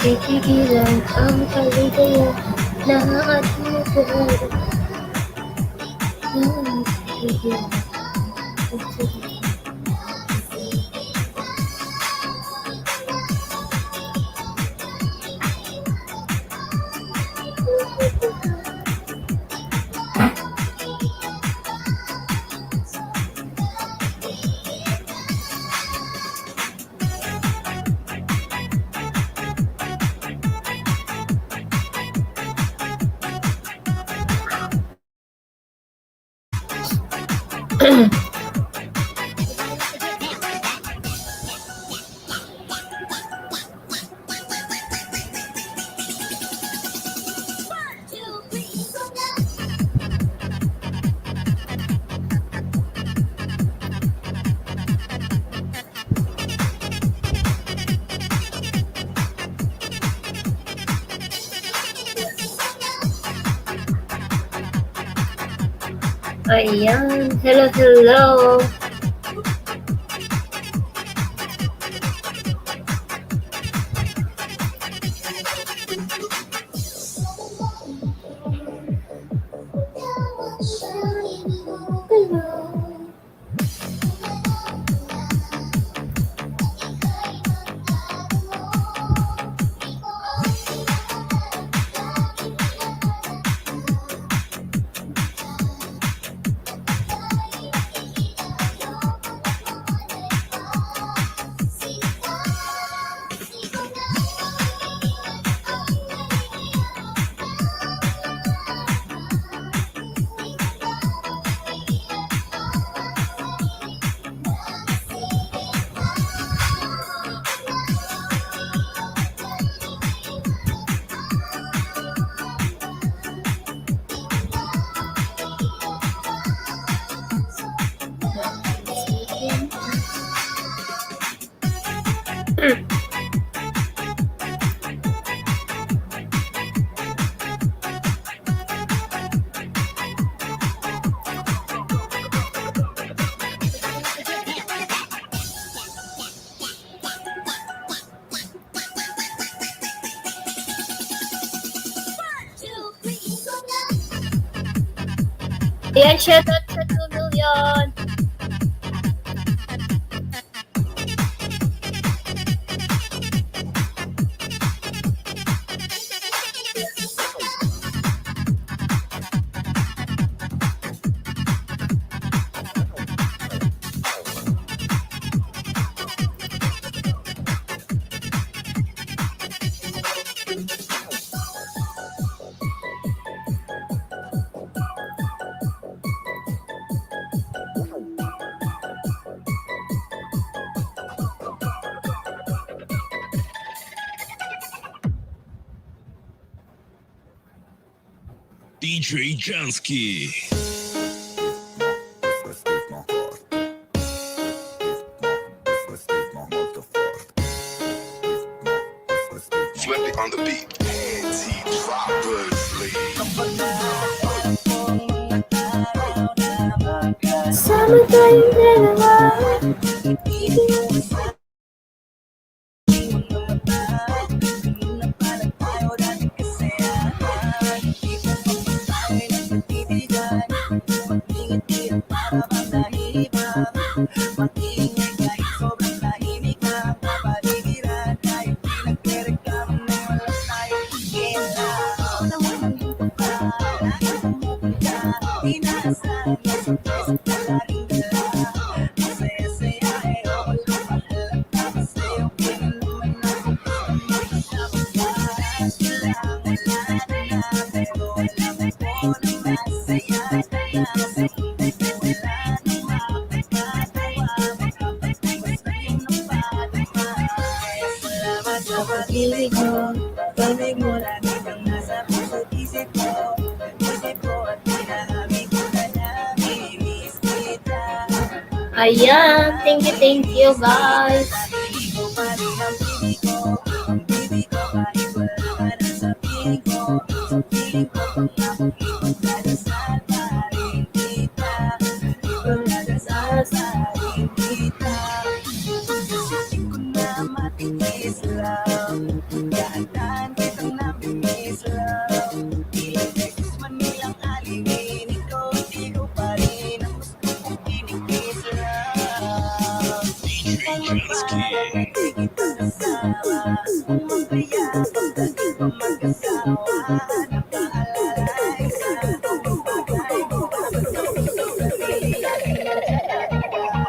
Pipigilan ang kaligayahan na ating buhay na pipigilan ang kaligayahan. Ayan, hello, hello. Ayan, shoutout sa 2 million. DJ Jansky. Flip it on the beat. Sama tayong dalawa. Pag-ibig mo, pag-ibig mo, lagi kang nasa puso't isip ko. Isip ko at pinahami ko na namimiss kita. Ayan, thank you guys. Pag-ibig mo pa rin ang pinig ko. Ang pinig ko kahit wala ka na sa pinig ko. Sa pinig ko pag akong ipagdadasal pa rin kita. Ipagdadasal sa rin kita. Isipin ko na matinis lang. magkasawa napaalalay sa tuwing bagay mo sa sarili aking nagdadalawa.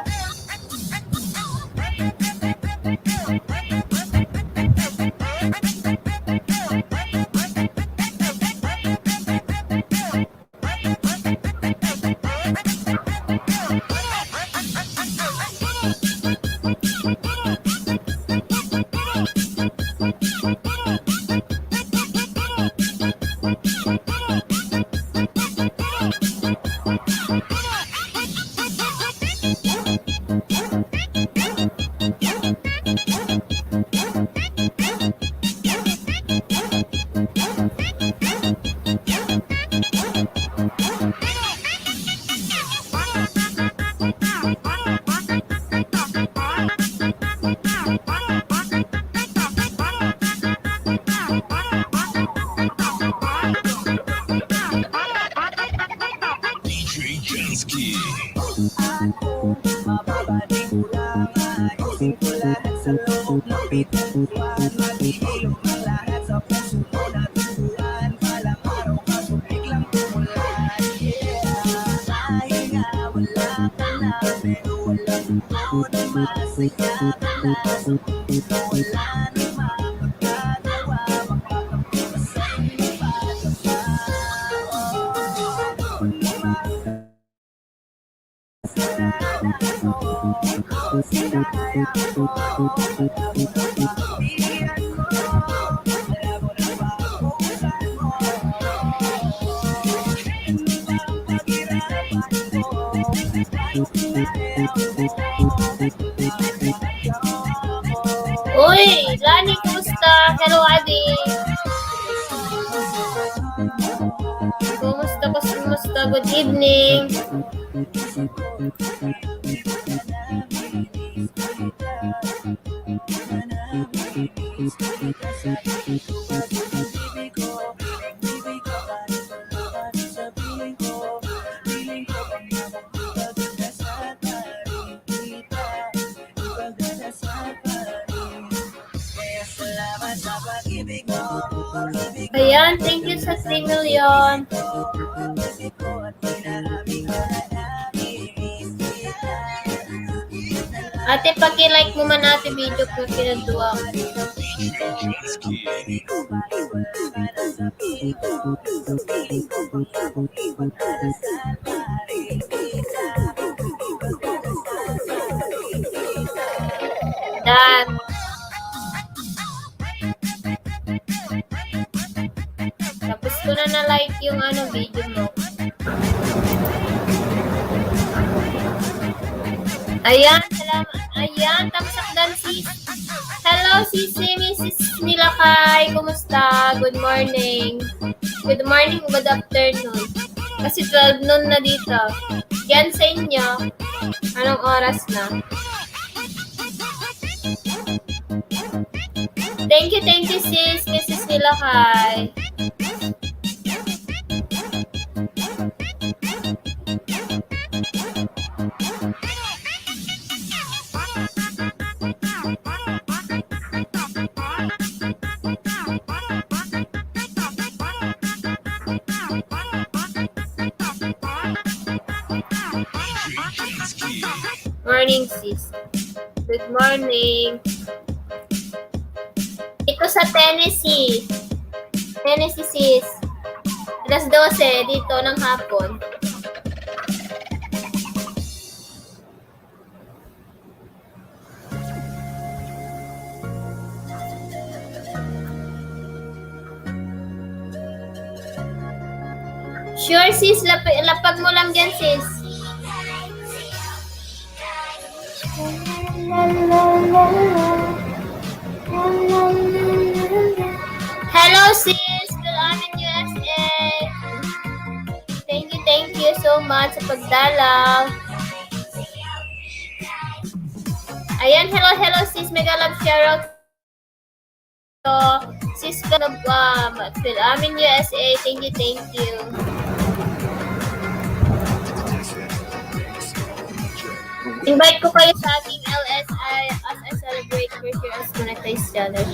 DJ Jansky. Ako, mababalik ko lang, ayusin ko lahat sa loob ng pinagkuhan. Maliliyong ang lahat sa puso mo natutuhan. Palang araw kaso biglang tumulan. Yeah, dahil nga wala ka na, pero walang totoo na masaya ka na. Sa mundo na wala na mapagkagawa, magpapagpasan mo pa ka pa. Uy, Lani, kumusta? Hello, Adi. Kumusta? Good evening. Ayan, thank you sa 3 million. Ate, paki-like mo man ate video ko kinadua. DJ Jansky. Dan. Tapos ko na like yung video mo. Ayan, salamat. Ayan, tamsak dan sis. Hello, sisi, Mrs. Nilakay. Kumusta? Good morning. Good morning, good afternoon. Kasi 12 noon na dito. Yan sa inyo. Anong oras na? Thank you, sis, Mrs. Nilakay. Morning, sis. Good morning. Ito sa Tennessee. Tennessee, sis. Alas 12 dito ng hapon. Sure, sis. Lapag mo lang dyan, sis. Hello, sis. Philharmonic USA. Thank you so much sa pagdalaw. Ayan, hello, sis. Mega love shoutout. Sis ka na Philharmonic USA. Thank you. Invite ko kayo sa aking LSI as I celebrate first year as monetized channel.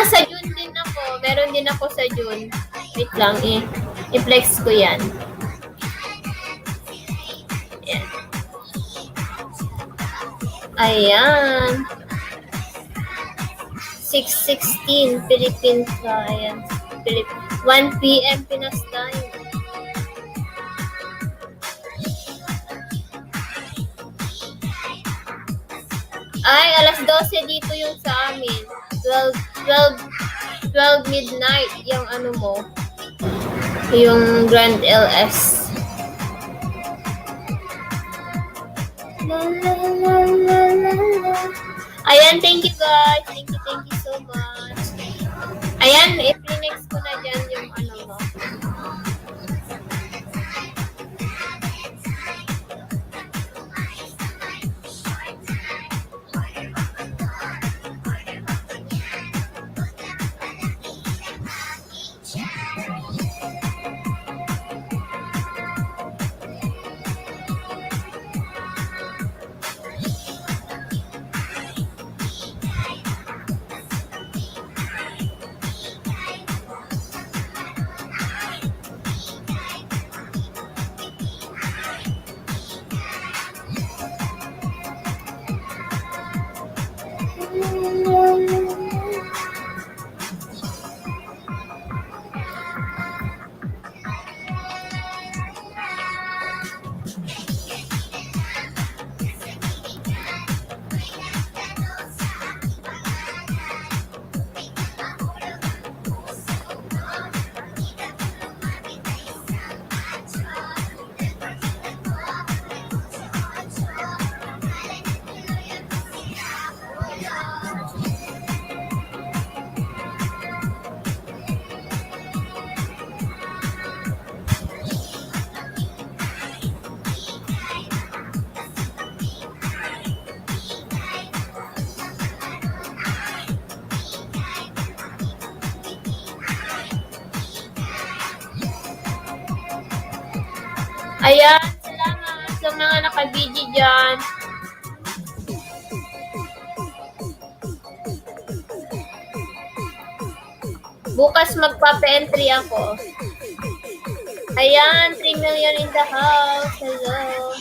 Sa June din ako. Meron din ako sa June. Wait lang, i-flex ko yan. Ayan. Ayan. 6:16 Philippine time. 1 p.m. Pinas time. Ay, alas 12 dito yung sa amin. 12 midnight yung ano mo. Yung Grand LS. La, la, la, la, la, la. Ayan, thank you guys. Thank you so much. Ayan, i-next ko na dyan yung ano mo. Ayan, salamat sa mga nakabidyo dyan. Bukas magpapa-entry ako. Ayan, 3 million in the house. Hello.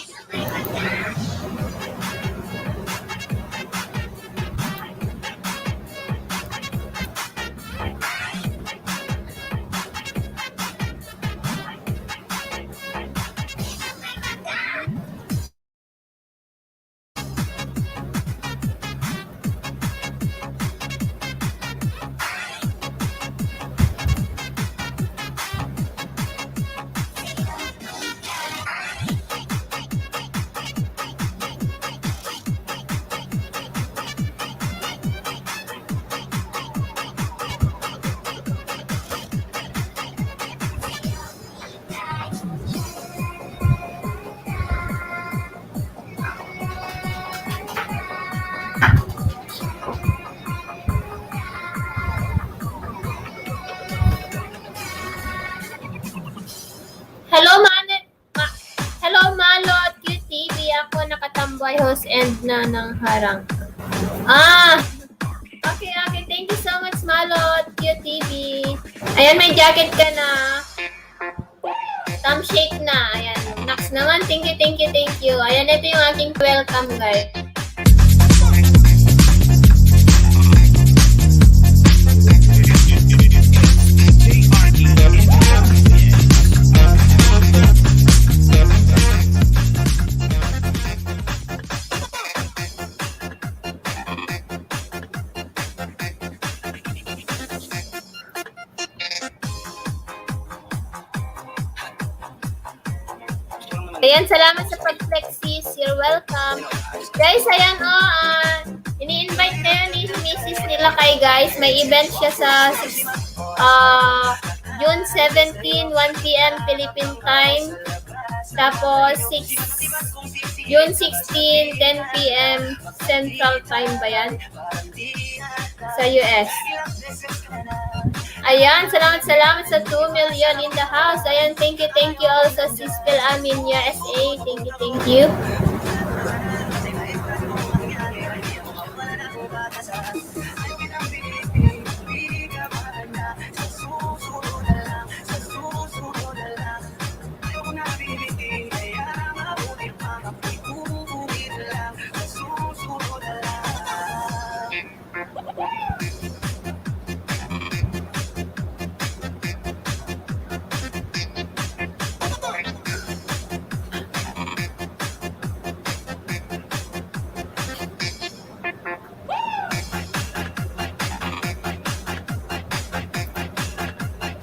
Hello, Malot, QTV. Ako nakatambay host and na ng harang. Okay. Thank you so much, Malot, QTV. Ayan, may jacket ka na. Thumb shake na. Ayan. Next naman. Thank you. Ayan, ito yung aking welcome, guys. Ayan, salamat sa pag-flexis. You're welcome. Guys, ayan ini-invite na yun ni Mrs. nila kay guys. May event siya sa June 17, 1 p.m. Philippine time. Tapos June 16, 10 p.m. Central time ba yan? Sa US. Ayan, salamat sa 2 million in the house. Ayan, thank you also Sispel Amin USA. Thank you.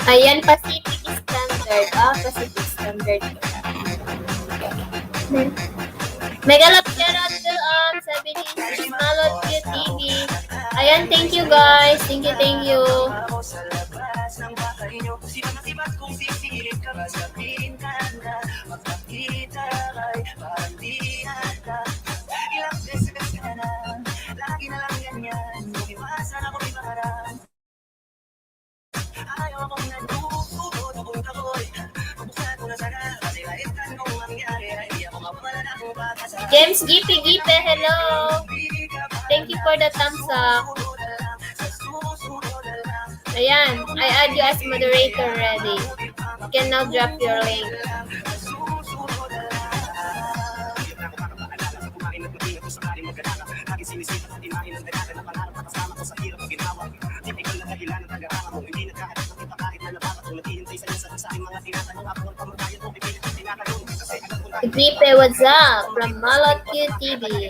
Ayan, Pacific Standard. Pacific Standard. Megalop Gerard sabi ni Sis Malot TV. Ayan, thank you guys. Thank you, thank you. James Gipe, hello. Thank you for the thumbs up. Ayan, I add you as moderator ready. You can now drop your link. Gipe, what's up? From Malot TV.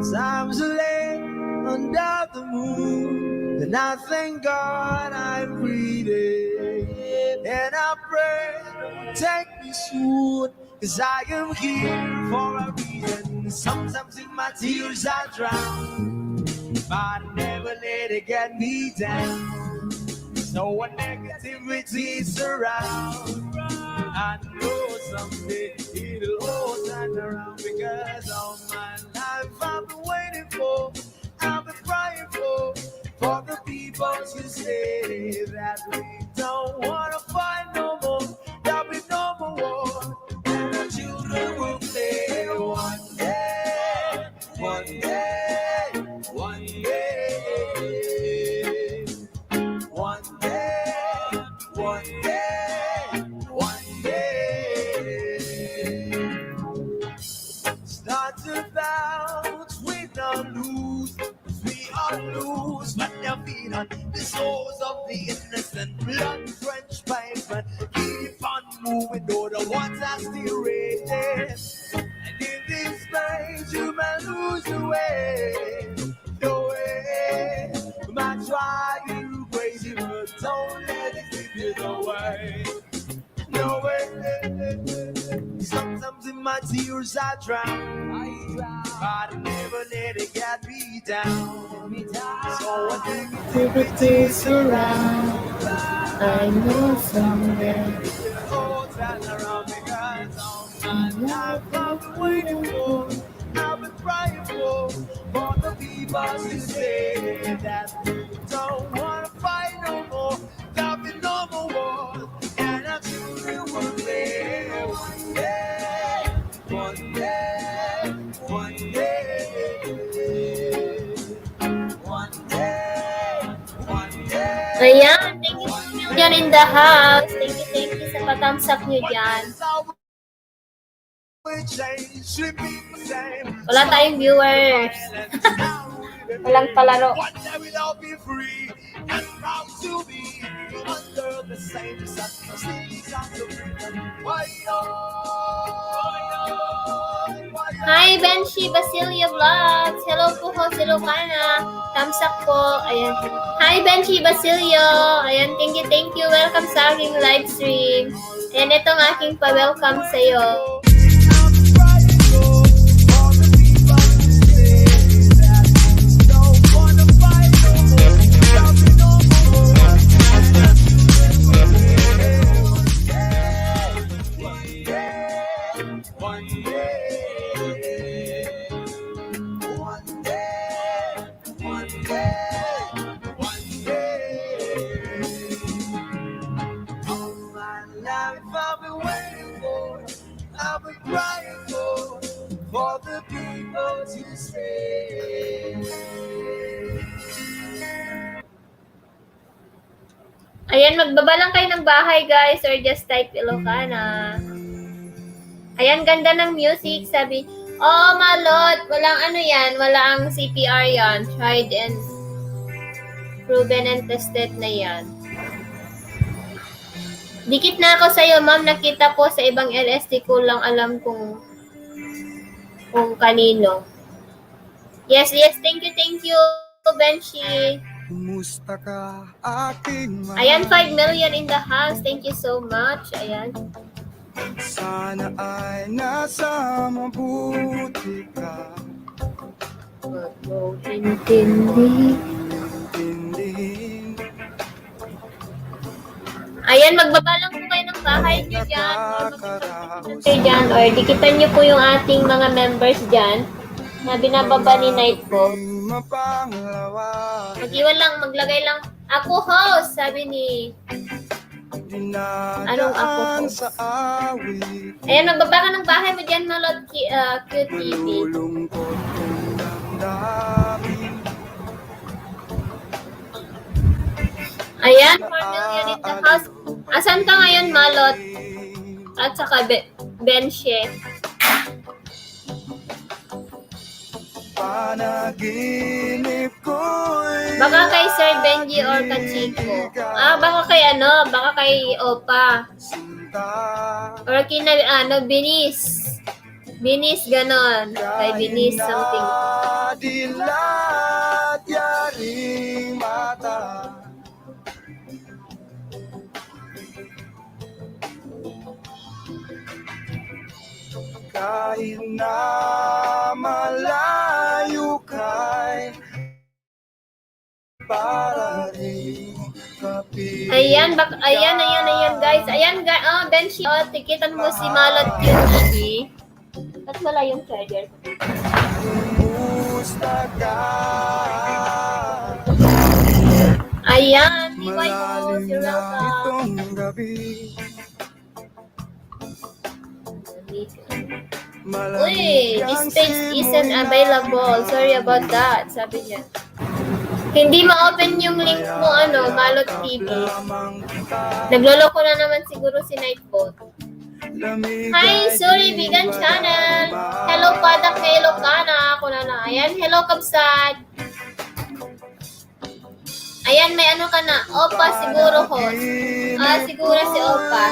Times lay under the moon, and I thank God I'm breathing. And I pray, don't take me soon, 'cause I am here for a reason. Sometimes in my tears I drown, but I never let it get me down. So when negativity surround, I know someday it'll all turn around, because all my life I've been waiting for, I've been crying for the people to say that we don't wanna fight no more, there'll be no more war, and the children will play one day, one day, one day, one day, one day, one day. It's not about win or lose, 'cause we all lose, but they're feet on the souls of the innocent, blood-drenched pavement. Keep on moving, though the ones are still raging. And in this place, you may lose the way. No way, might drive you crazy, but don't let it slip you away. No way. Sometimes in my tears I drown, but I never let it get me down. So when negativity surround, I know someday. oh, turn around, because all my life I've been waiting for, I've been crying for the people to say that we don't wanna fight no more, there'll be no more war, and our children will play one day, one day, one day, one day, one day. Ayan, thank you so much dyan in the house. Thank you sa pa-thumbs up nyo dyan. Wala tayong viewers. Walang palaro. Hi, Benshi Basilio Vlogs. Hello po ho, Silocana. Thumbs up po. Ayan. Hi, Benshi Basilio. Ayan, thank you. Welcome sa aking live stream. Ayan, itong aking pa-welcome sa'yo. For the people to stay. Ayan, magbaba lang kayo ng bahay, guys, or just type Ilocana. Ayan, ganda ng music, sabi. Oh, Malot, walang ano yan, walang CPR yan. Tried and Proven and tested na yan. Dikit na ako sa'yo, ma'am. Nakita ko sa ibang LST ko lang alam kung kanino. Yes. Thank you, Benshi. Kumusta ka, aking mahal? Ayan, 5 million in the house. Thank you so much. Ayan. Sana ay nasa mabuti ka. Wag mo intindi. Tindihin Ayan, magbaba lang po kayo ng bahay niyo dyan. Or dyan. Or dikitan niyo po yung ating mga members dyan na binababa ni Nightbo. mapanglawa. Mag-iwan lang, maglagay lang. Ako host, sabi ni... Anong ako Dinadaan host? sa awit. Ayan, magbaba ka ng bahay mo dyan, Malot QTV. Malulungkot kong damdamin. Ayan, 4 million in the house. Asan ka ngayon, Malot? At saka Benche. Panaginip ko'y Baka kay Sir Benji or Kachiko. Baka kay baka kay Opa. sinta. Or kina, Binis. Binis, ganon. Kay Binis something. Dilat yaring mata. Kahit na malayo kay para rin kapiling. Ayan, guys. Ayan, Benji. Tikitan mo si Malot QTV. At wala yung charger ko. Kumusta ka? Ayan, DY ko. Malalim You're na welcome. itong gabi. Uy, this page isn't available. Sorry about that, sabi niya. Hindi ma-open yung link mo, Malot TV. Nagloloko na naman siguro si Nightbot. Hi, sorry, Vegan Channel. Hello, Padak na Ilocana. Ako na. Ayan, hello, Kabsat. Ayan, may ka na. Opa, siguro, host. Siguro si Opa.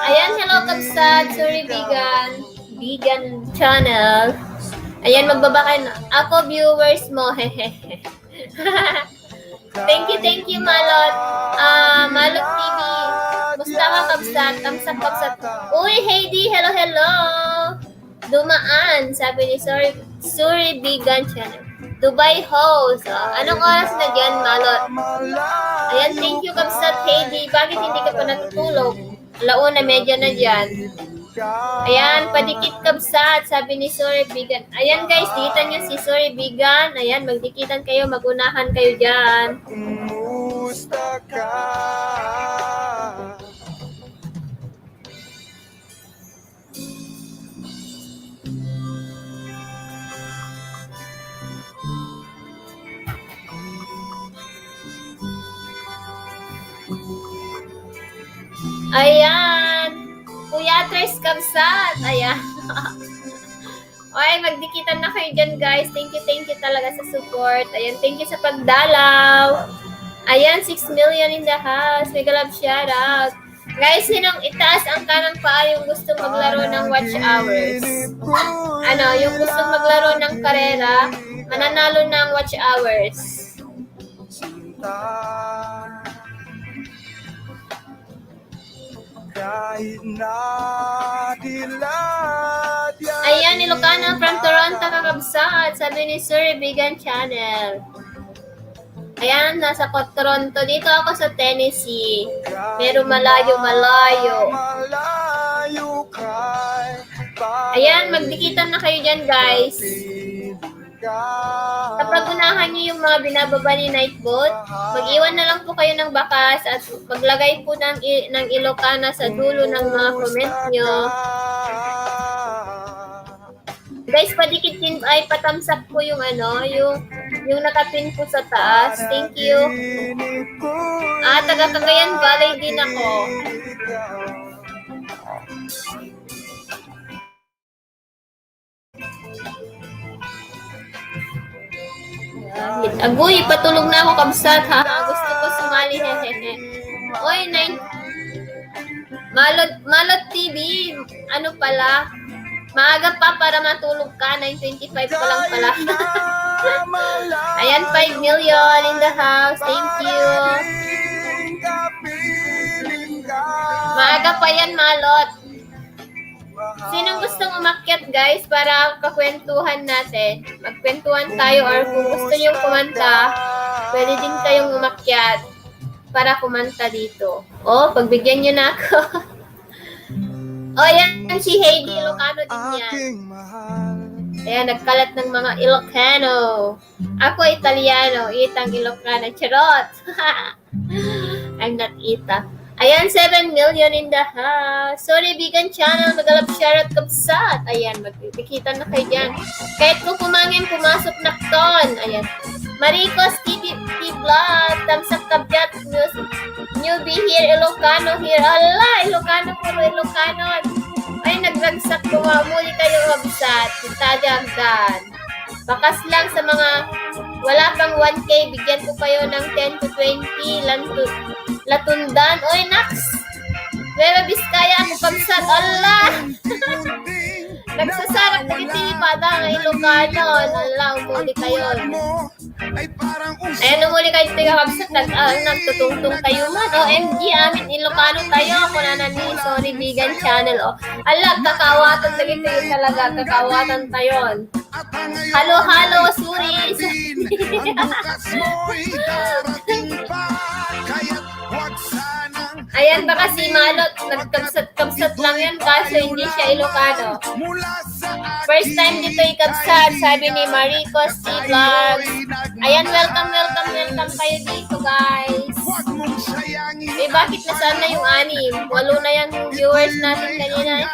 Ayan, hello, Kabsat. Sorry, Vegan Channel. Ayan, magbaba kayo na. Ako, viewers mo. Hehehe. Thank you, Malot. Malot TV. Musta ka, Kabsat? Kamsak. Uy, Heidi, hello. Dumaan, sabi ni Sorry, Vegan Channel. Dubai host. Anong oras na dyan, Malot? Ayan, thank you, Kabsat, Heidi. Bakit hindi ka pa natutulog? Alauna, medyo na dyan. Ayan, padikit, Kabsat, sabi ni Sorry Vegan. Ayan, guys, dikitan nyo si Sorry Vegan. Ayan, magdikitan kayo, magunahan kayo dyan. Kumusta ka? Ayan, Kuya Tres Kabsat. Ayan. Okay, magdikitan na kayo dyan, guys. Thank you talaga sa support. Ayan, thank you sa pagdalaw. Ayan, 6 million in the house. Mega love shoutout. Guys, sinong itaas ang kanang paa yung gusto maglaro ng watch hours? Yung gusto maglaro ng karera, mananalo ng watch hours. Ayan, Ilocana from Toronto, kakabsat. Sabi ni Sir Vegan Channel. Ayan, nasa Toronto. Dito ako sa Tennessee. Pero malayo. Ayan, magdikitan na kayo dyan, guys. Kapag unahan nyo yung mga binababa ni Nightbot, mag-iwan na lang po kayo ng bakas at maglagay po ng Ilocana sa dulo ng mga comment nyo. Guys, padikit din ay patamsak po yung yung nakapin po sa taas. Thank you. Taga Cagayan Valley din ako. Agoy, patulog na ako kabsat ha. Gusto ko sumali hehehe. Oy, Malot TV, ano pala? Maaga pa para matulog ka, 9:25 pa lang pala. Ayan, 5 million in the house. Thank you. Maaga pa yan, Malot. Sinong gustong umakyat, guys, para kakwentuhan natin? Magkwentuhan tayo, or kung gusto niyo kumanta, pwede din kayong umakyat para kumanta dito. Oh, pagbigyan niyo na ako. Oh, yan si Heidi Ilocano din yan. Ayan, nagkalat ng mga Ilocano. Ako Italiano, Itang Ilocano. Charot! I'm not Ita. Ayan, 7 million in the house. Sorry, Vegan Channel, magalap share at kapsat. Ayan, magkikita na kayo dyan. Kahit kung kumangin, pumasok na ton. Ayan. Maricos TV Vlog, tamsak kabyat, newbie here, Ilocano here. Ala, Ilocano puro Ilocano. Ay, nagragsak ko. Muli kayo kabsat. Tadagdan. Bakas lang sa mga wala pang 1K, bigyan ko kayo ng 10 to 20 latundan. Oy, Nax! Bebe Biskaya ako kabsat. Ala! Nagsasarap na kitini pada ng Ilocano. Ala, umuli kayo. Ayan, umuli kayo tiga kabsat. Nagtutungtong tayo man. OMG, amin Ilocano tayo. Ako na ni Sorry Vegan Channel. Ala, kakawatan tayo talaga. Kakawatan tayo. Halo, Suri. Ayan, baka si Malot, nagkabsat lang yan kaso hindi siya Ilocano. First time dito ikabsat, sabi ni Maricos Vlogs. Ayan, welcome kayo dito, guys. Eh, bakit nasaan na yung 6? 8 na yung viewers natin kanina.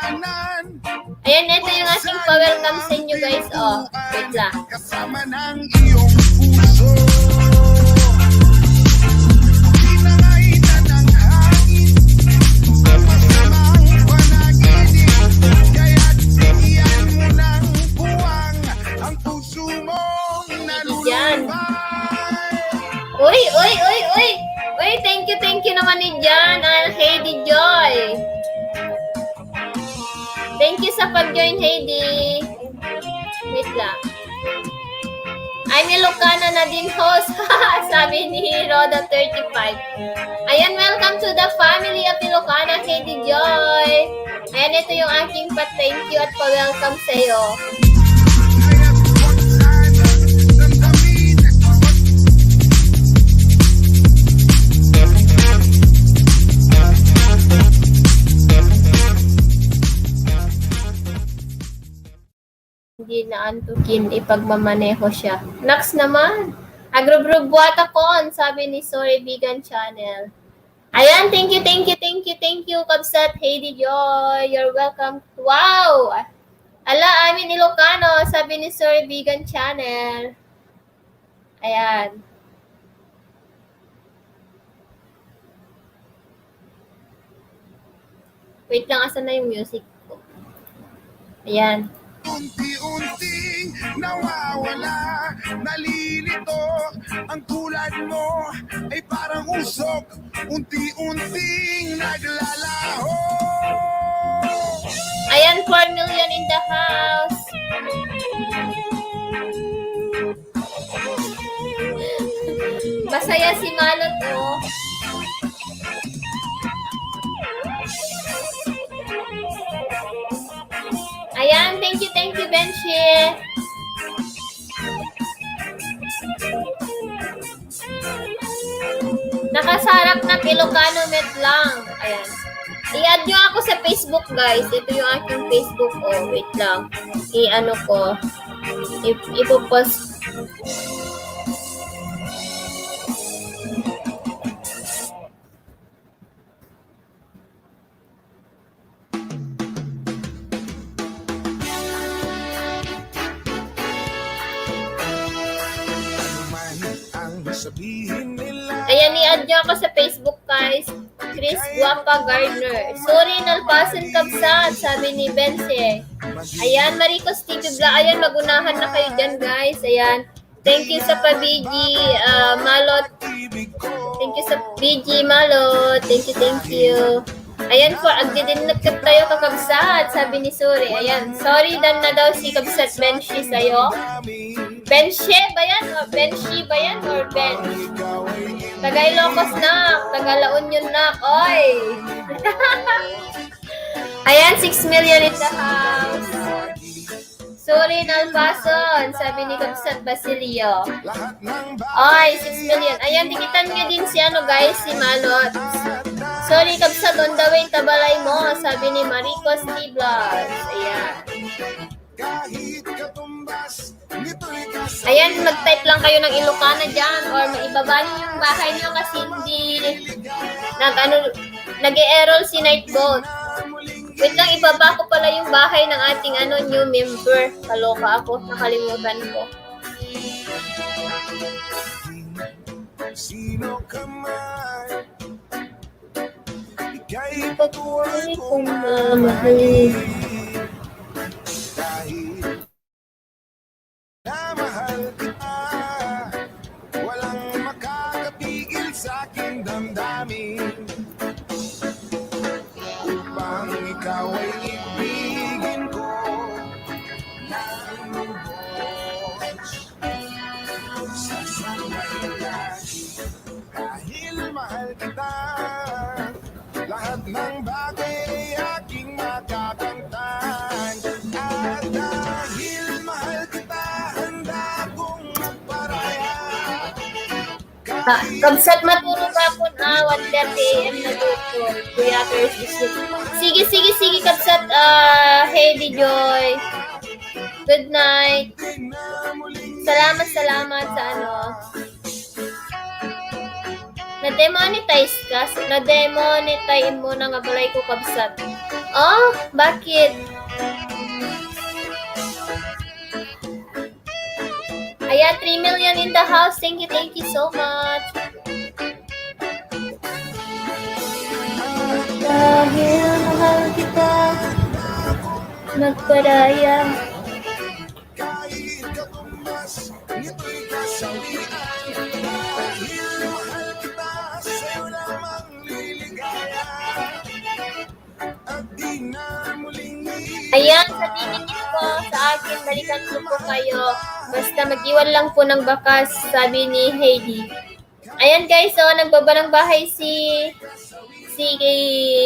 Ayan, ito yung ating pa-welcome sa inyo, guys. Oh, wait lang. Kasama ng iyong puso. Uy, thank you naman ni Jan, Heidi Joy. Thank you sa pag-join, Heidi. Wait lang. I'm Ilocano na din host, sabi ni Roda35. Ayan, welcome to the family of Ilocano, Heidi Joy. Ayan, ito yung aking pa-thank you at pa-welcome sa'yo. Hindi na antukin, ipagmamaneho siya. Next naman, agrobrubuata kon, sabi ni Sorry Vegan Channel. Ayan, thank you, Kabsat Heidi Joy. You're welcome. Wow! Ala, amin Ilocano, sabi ni Sorry Vegan Channel. Ayan. Wait lang, asan na yung music ko? Ayan. Unti-unting nawawala, nalilito. Ang tulad mo ay parang usok, unti-unting naglalaho. Ayan, 4 million in the house. Masaya si Malot, oh. Ayan, thank you, Benchi. Nakasarap na Ilocano Met lang. Ayan. I-add nyo ako sa Facebook, guys. Ito yung aking Facebook. Oh, wait lang. I-ano ko. Ipopost. Ayan, i-add nyo ako sa Facebook, guys. Chris Guapa Gardner. Sorry, nalpasan kabsat, sabi ni Bense. Ayan, Maricos TV Vlog. Ayan, magunahan na kayo dyan, guys. Ayan. Thank you sa pa-BG, Malot. Thank you sa BG, Malot. Thank you. Ayan po, agdidinag ka tayo kakabsat, sabi ni Suri. Ayan, sorry dan na daw si Kabsat Benshi sa'yo. Benshi ba yan? O Benshi ba yan? Or Bench? Tagay Locos na, taga La Union na. Oy! Ayan, 6 million in the house. Suri Nalpason, sabi ni Kabsat Basilio. Oy, 6 million. Ayan, dikitan nyo din si ano guys, si Malot. Sorry, Kabsat, on the way, tabalay mo, sabi ni Maricos Tiblas. Ayan. Ayan, mag-type lang kayo ng Ilocana dyan or maibaba niyo yung bahay niyo kasi hindi nag-e-enroll si Nightboat. Wait lang, ibaba ko pala yung bahay ng ating new member. Kaloka ako, nakalimutan ko. Sino ka man, ika'y Patuloy kong mamahalin. kahit na mahal kita, walang makakapigil sa aking damdamin. Upang ikaw ay ibigin ko ng lubos, sasabay lagi dahil mahal kita. Lahat ng bagay ay aking makakamtan. At dahil mahal kita, handa kong magparaya. Kabsat matulog ako na 1:30 AM na dito. Kuya Thursday. Sige, Kabsat. Heidi Joy. Good night. Salamat sa Na-demonetize ka? Na-demonetize mo na nga balay ko, Kabsat. Oh, bakit? Ayan, 3 million in the house. Thank you so much. Dahil mahal kita, nagparaya. Kahit katumbas, ngito'y kasawian. Dahil mahal kita, sa'yo lamang liligaya. At di na muling Ayan, sa titingin ko, sa akin, balikan ko po kayo. Basta mag-iwan lang po ng bakas, sabi ni Heidi. Ayan guys, so nagbaba ng bahay si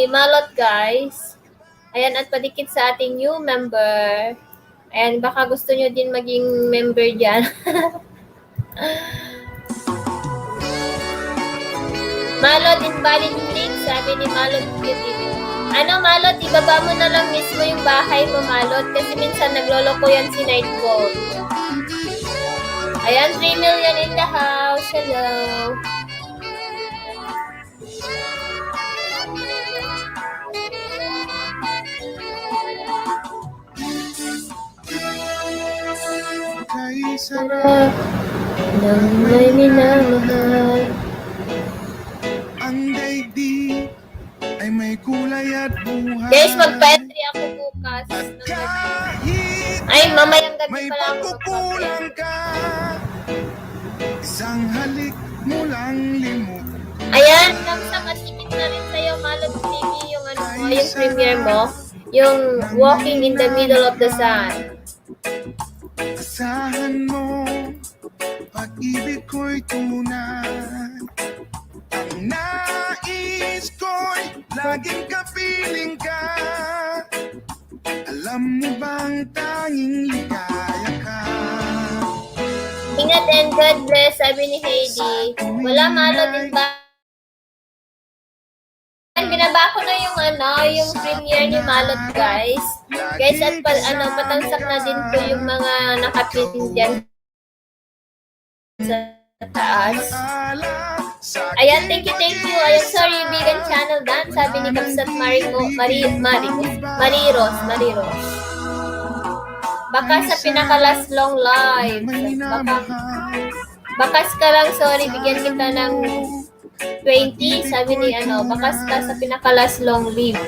Malot guys. Ayan, at padikit sa ating new member. Ayan, baka gusto nyo din maging member dyan. Malot, invalid link, sabi ni Malot TV. Malot, ibaba mo na lang mismo yung bahay mo, Malot, kasi minsan nagloloko yan si Nightboat. Ayan, 3 million in the house. Hello. kay sarap Nang may minamahal. ang daigdig ay may kulay at buhay. Guys, magpa-entry ako bukas. Kahit Ay, mamayang gabi may pala ako magpa-entry. pagkukulang ka, isang halik mo lang limot. Ayan, kamsang at ikit na rin sa'yo, Malot TV, yung yung premiere mo. Yung Walking in the Middle of the Sun. Asahan mo, pag-ibig ko'y tunay. Ang nais ko'y laging kapiling ka. Alam mo bang tanging ligaya ka? Ingat and God bless, sabi ni Heidi. Wala, Malot din ba? Binaba ko na yung premiere ni Malot, guys. Guys, at patansak na din po yung mga nakapin dyan sa taas. Ayan, thank you. Ayan, sorry, vegan channel dan. Sabi ni Kapsat Mariros. Baka sa pinaka-last long live. Bakas ka lang, sorry, bigyan kita ng 20, sabi ni bakas ka sa pinaka-last long live.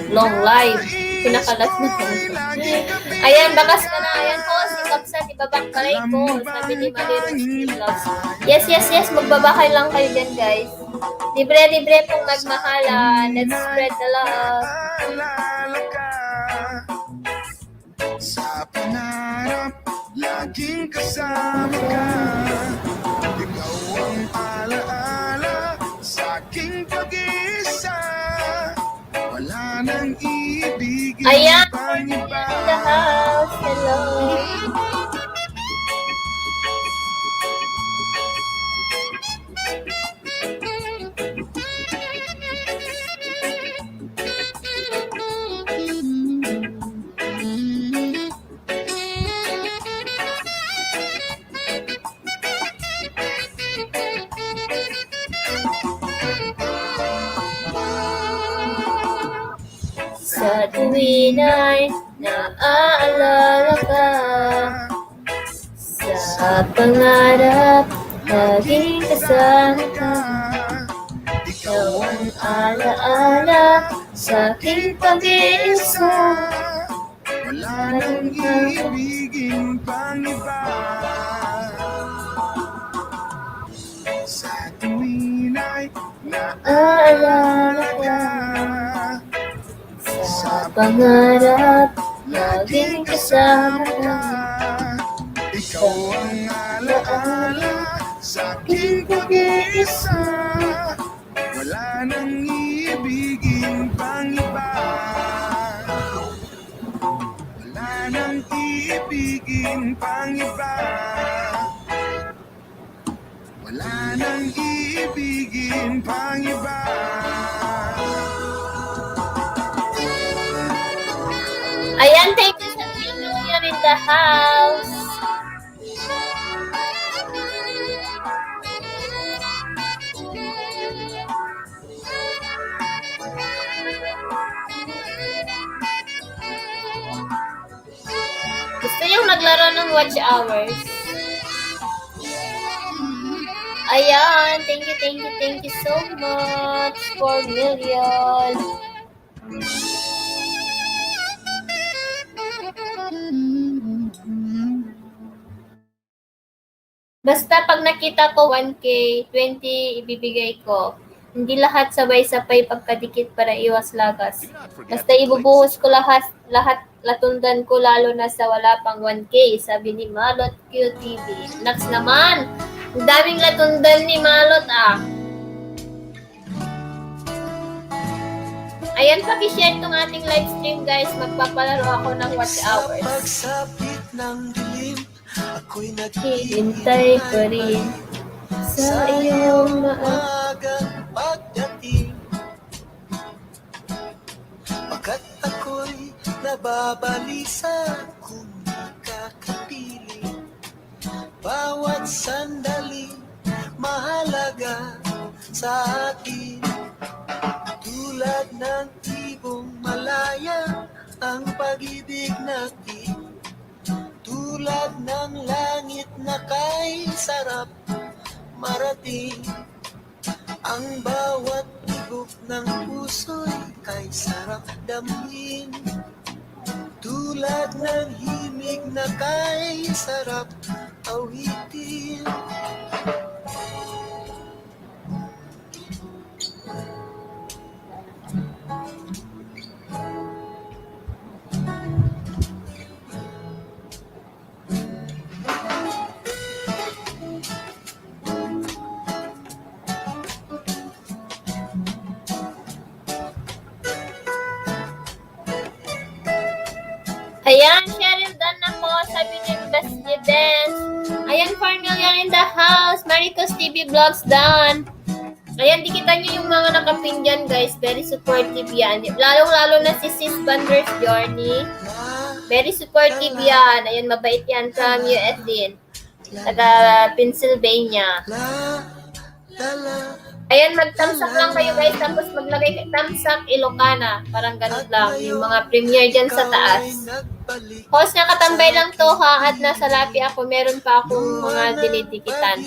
Pinakalas na. Ayan, bakas ka na. Ayan po, si Kapsat, ibabak palay ko. Sabi ni Maliros Vlogs. Yes, magbabakay lang kayo dyan, guys. Libre pong magmahalan. Let's spread the love. Alala ka sa pangarap, laging kasama ka. Ikaw ang alaala sa aking pag-iisa. Wala nang ibigin Ayan, pang iba. in the house. Hello. Sa tuwin ay naaalala ka. Sa pangarap, laging kasama ka. Ikaw ang alaala sa aking pag-iisa. Wala nang ibigin pang iba. Sa tuwin ay Naaalala ka. Sa pangarap, laging kasama ka. Ikaw ang alaala sa aking pag-iisa. Wala nang ibigin pang iba. Wala nang ibigin pang iba. Wala nang ibigin pang iba. Ayan, thank you sa video. You're in the house. Gusto niyong maglaro ng watch hours? Ayan, thank you so much. 4 million. Basta pag nakita ko 1K, 20 ibibigay ko. Hindi lahat sabay-sabay pagkadikit para iwas lagas. Basta ibubuhos ko lahat latundan ko lalo na sa wala pang 1K, sabi ni Malot QTV. Next naman, ang daming latundan ni Malot ah. Ayan, pakishare tong ating live stream guys. Magpapalaro ako ng watch hours. Pagsapit ng dilim, ako'y Hintay pa rin sa iyong maagang pagdating. Pagkat ako'y nababalisa kung nakakapiling. Bawat sandali mahalaga sa atin. Tulad ng ibong malaya ang pag-ibig natin. Tulad ng langit na kay sarap marating. Ang bawat tibok ng puso'y kay sarap damhin. Tulad ng himig na kay sarap awitin. Ayan, Cheryl Dan na po. Sabi ni Best Dance. Ayan, 4 million in the house. Maricos TV Vlogs done. Ayan, dikita nyo yung mga nakapin dyan, guys. Very supportive yan. Lalong-lalo na si Sis Bander's Journey. Very supportive yan. Ayan, mabait yan from US din. Taga Pennsylvania. Ayan, mag-thumbs up lang kayo guys, tapos maglagay kayo thumbs up Ilocana. Parang ganun lang, yung mga premiere dyan sa taas. Host, nakatambay lang to ha, at nasa lapi ako, meron pa akong mga dinidikitan.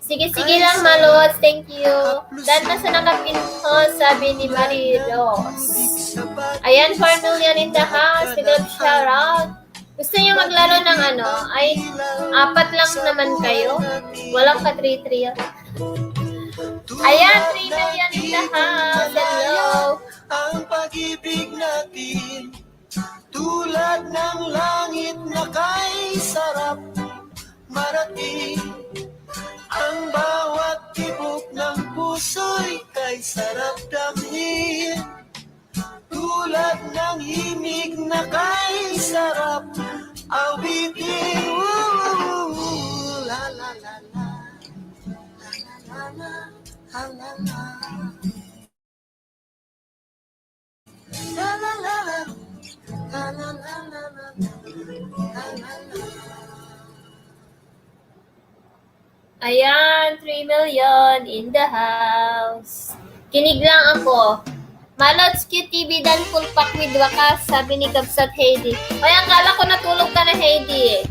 Sige lang Malos, thank you. Dan na sa nakapin host, sabi ni Marie Rose. Ayan, 4 million in the house. Big love shoutout. Gusto niyo maglaro ng ano? Ay, 4 lang naman kayo. Walang ka 3-3. Ayan, 3 million in the house. Hello. Ang pag-ibig natin tulad ng langit na kay sarap marating. Ang bawat tibok ng puso'y kay sarap damhin. Tulad ng himig na kay sarap awitin. Woo, la la la la, la la la, la la la. La la la la, la la la la, la la la. Ayan, 3 million in the house. Kinig lang ako. Malots QTV dan full pack with wakas, sabi ni Kabsat Heidi. Ay, akala ko natulog ka na, Heidi eh.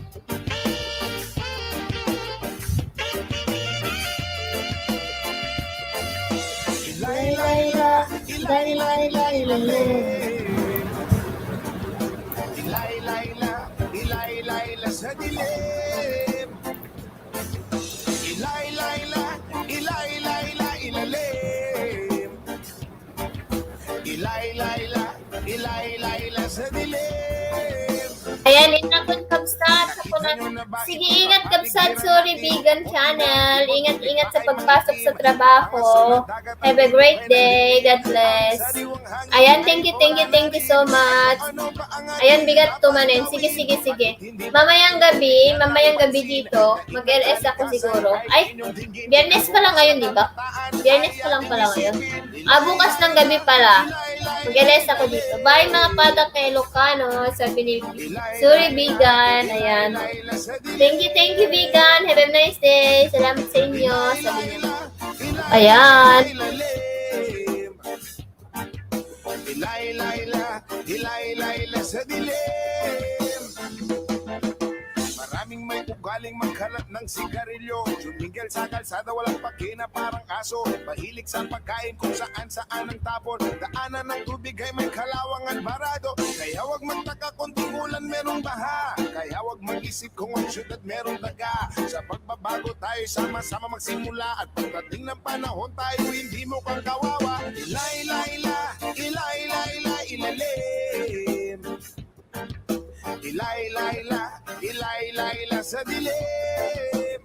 Ilay-layla sa dilim. Ilay-layla, ilay-layla, ilalim. Ilay-layla, ilay-layla sa dilim. Ayan, inakot Kabsat. Ako na. Sige, ingat Kabsat. Sorry, vegan channel. Ingat-ingat sa pagpasok sa trabaho. Have a great day. God bless. Ayan, thank you so much. Ayan, bigat tumanin. Sige. Mamayang gabi dito, mag-LS ako siguro. Ay, Biyernes pa lang ngayon, di ba? Biyernes pa lang pala ngayon. Bukas ng gabi pala. Mag-LS ako dito. Bye mga patak kay Ilocano. Sabi ni Sorry, vegan. Ayan. Thank you, vegan. Have a nice day. Salamat sa inyo. Sabi niya. Ayan. Ilay-layla sa dilim. Maraming may ugaling magkalat ng sigarilyo. Tumigil sa kalsada, walang pakina parang aso. Mahilig sa pagkain kung saan ang tapon. Daanan ng tubig ay may kalawang at barado. Kaya wag magtaka kung tingulan merong baha. Kaya wag mag-isip kung ang syudad merong daga. Sa pagbabago tayo sama-sama magsimula. At pagdating ng panahon tayo hindi mo kang kawawa. Ilay-layla, ilay-layla, ilalim. Ilay-layla sa dilim.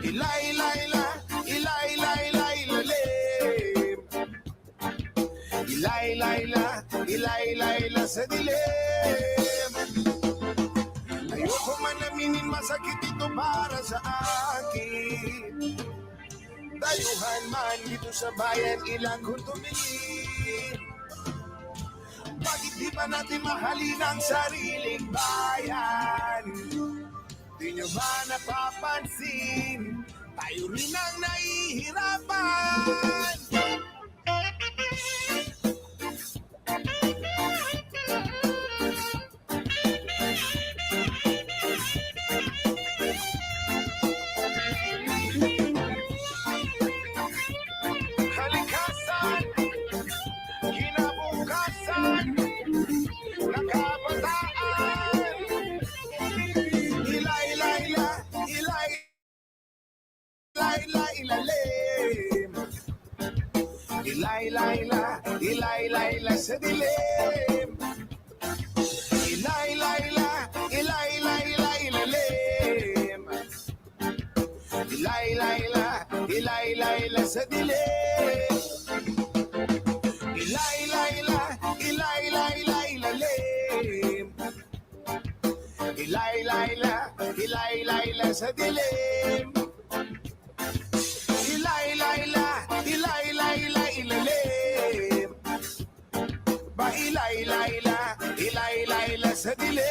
Ilay-layla, ilay-layla, ilalim. Ilay-layla sa dilim. Ayoko man aminin, masakit ito para sa akin. Dayuhan man dito sa bayan, ilang kong tumingin. Bakit di ba natin mahalin ang sariling bayan? Di nyo ba napapansin? Tayo rin ang nahihirapan. Kalikasan, kinabukasan, nakabataan. Ilay-layla, ilay-layla, ilalim. Ilay-layla sa dilim. Ilay-layla, ilay-layla, ilalim. Ilay-layla sa dilim. Ilay-layla, ilay-layla, ilalim. Ilay-layla sa dilim. Ilay-layla, ilay-layla, ilalim. Ba ilay-layla sa dilim.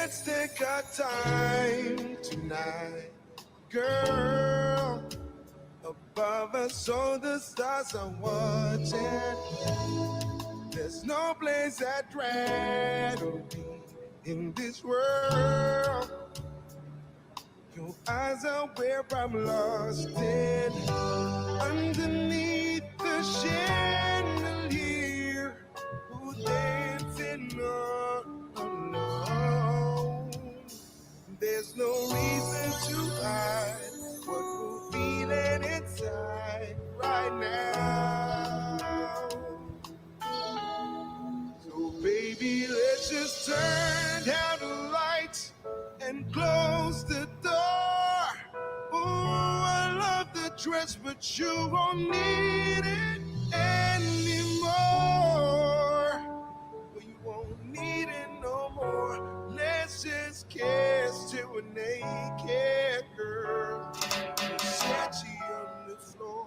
let's take our time tonight, girl. Above us, all the stars are watching. There's no place I'd rather be in this world. Your eyes are where I'm lost in. Underneath the chandelier, who's dancing alone. There's no reason to hide what we're feeling inside right now. So baby, let's just turn down the lights and close the door. Oh, I love the dress, but you won't need it anymore. Well, you won't need it no more. Let's just kiss to a naked girl. Versace on the floor.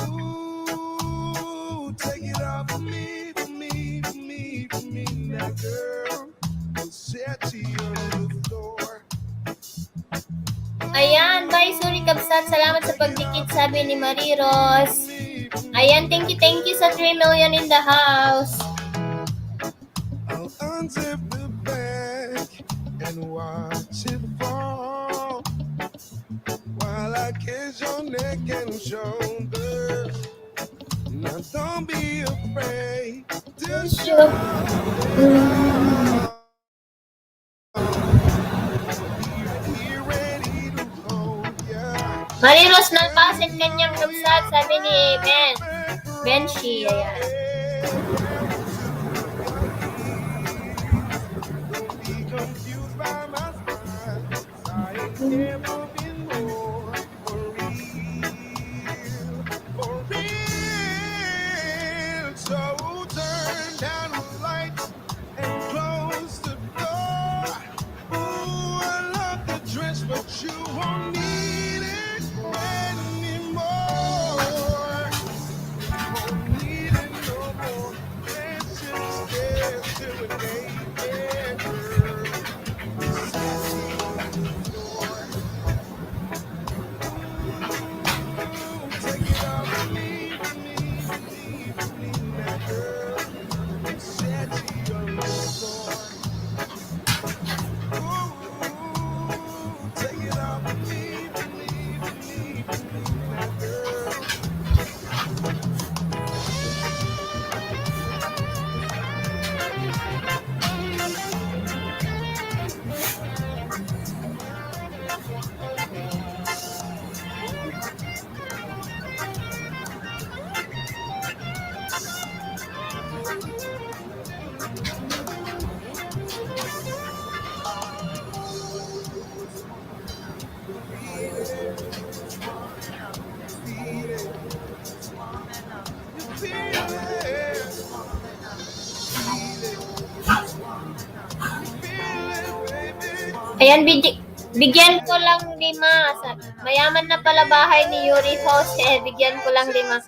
Ooh, take it off for me, for me, for me, for me, now girl. Versace on the floor. Ayan, bye, sorry Kabsat. Salamat sa pagdikit, sabi ni Marie Rose. Ayan, thank you sa 3 million in the house. I'll unzip the bag and watch it fall while I kiss your neck and shoulders. Now don't be afraid to show Be ready to hold ya. Marie Rose, nalpasin kanyang Kabsat, sabi ni Benshi. Ayan. Don't be confused by my smile. I ain't never been more for real, for real. So turn down the lights and close the door. Ooh, I love the dress, but you won't need it anymore. Won't need it no more. Let's just get to a naked girl. Sassy on the floor. Ooh, take it off for me, for me, for me, for me, now girl. Sassy on the floor. Ooh, take it off for me, for me, for me, for me, now girl. Ayan, bigyan ko lang 5. Mayaman na pala bahay ni Yuri host. Bigyan ko lang 5.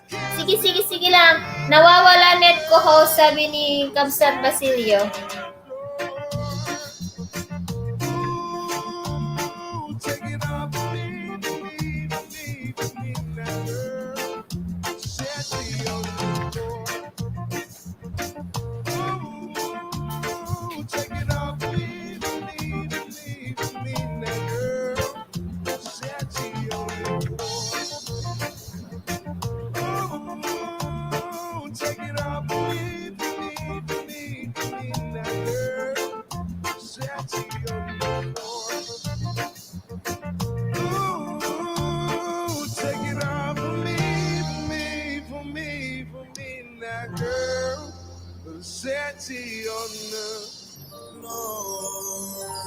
Sige lang. Nawawala net ko host, sabi ni Kabsat Basilio. Ooh, take it off for me, for me, for me, for me, now girl. Sassy on the floor. Ooh, take it off for me, for me, for me, for me, now girl. Sassy on the floor. Ooh, take it off for me, for me, for me, for me, now girl. Sassy on the floor. Ooh, take it off for me, for me, for me, for me, now girl. Versace on the floor.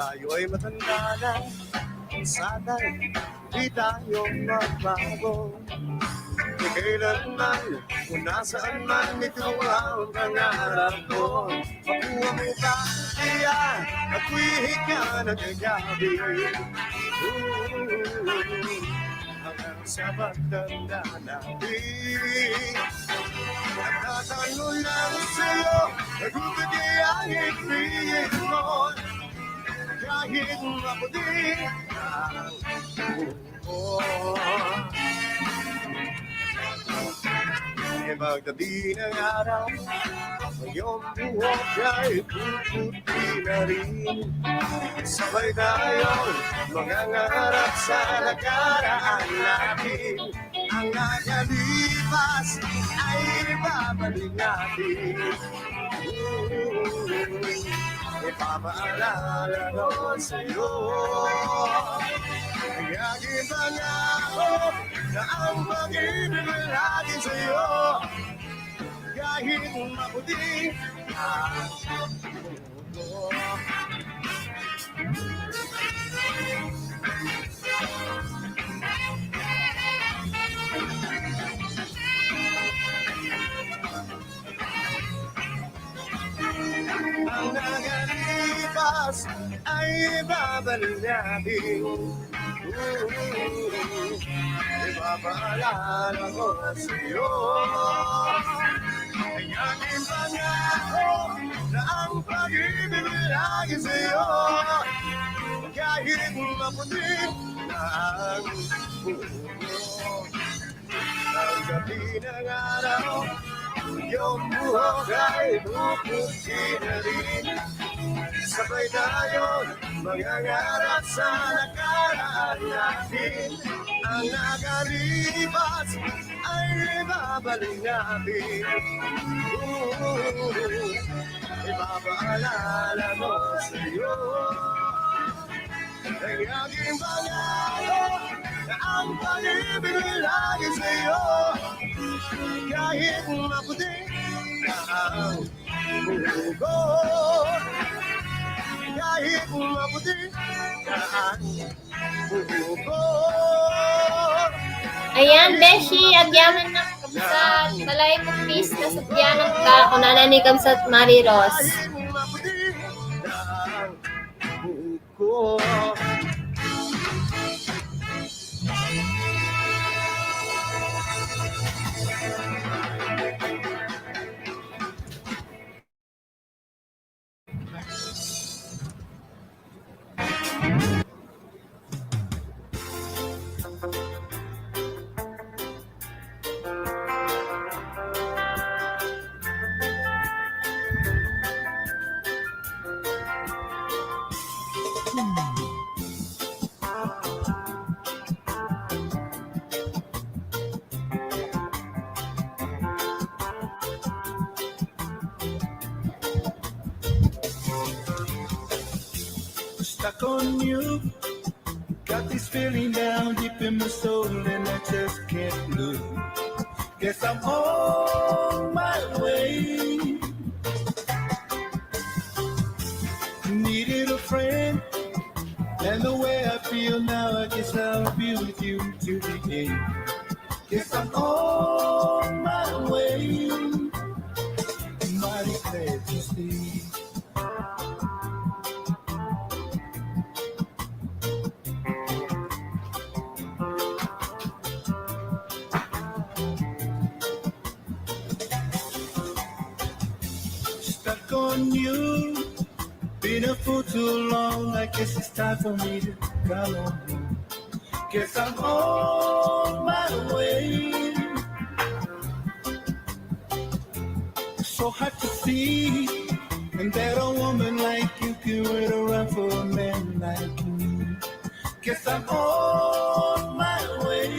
tayo ay matanda na, sana'y di tayo magbago. Di kailanman, kung nasaan man, ito ang pangarap ko. Makuha mo ba, iyan, at wihig ka na kagabi. Hanggang sa pagtanda natin, nagtatanong lang sa'yo, nagugadi ang ibigin mo. Kahit maputi ang buko. Magtabi ng araw, ngayong buhok ay puputi na rin. Sabay tayong mangangarap sa nakaraan natin. Ang nakalipas ay ibabalik natin. Ipapaalala ko sa'yo ang aking pangako na ang pag-ibig natin sa'yo kahit maputi ang mundo. Ang nakalipas ay ibabalik natin. Ipapaalala ko sa'yo ang aking pangako na ang pag-ibig lagi sa'yo kahit maputi na ang buko. Ang gabi ng araw, yung buhok ay puputi na rin. Sabay tayo mangangarap sa nakaraan natin. Ang nakalipas ay ibabalik natin. Ipapaalala mo sa'yo ang aking pangako na ang pag-ibig lagi sa'yo kahit maputi na ang buko. Kahit maputi na ang buko. Ayan, Beshi, agyaman ng kabsat. Balay mo, please, nasagyanan ka. Kung nanani kabsat, Mariros. Kahit maputi na ang buko. Stuck on you, got this feeling down deep in my soul and I just can't lose. Guess I'm on my way. Needed a friend, and the way I feel now, I guess I'll be with you to the end. Guess I'm on my way. Mighty glad to see. Stuck on you, been a fool too long. I guess it's time for me to come on home. Guess I'm on my way. So hard to see, and that a woman like you can wait around for a man like me. Guess I'm on my way.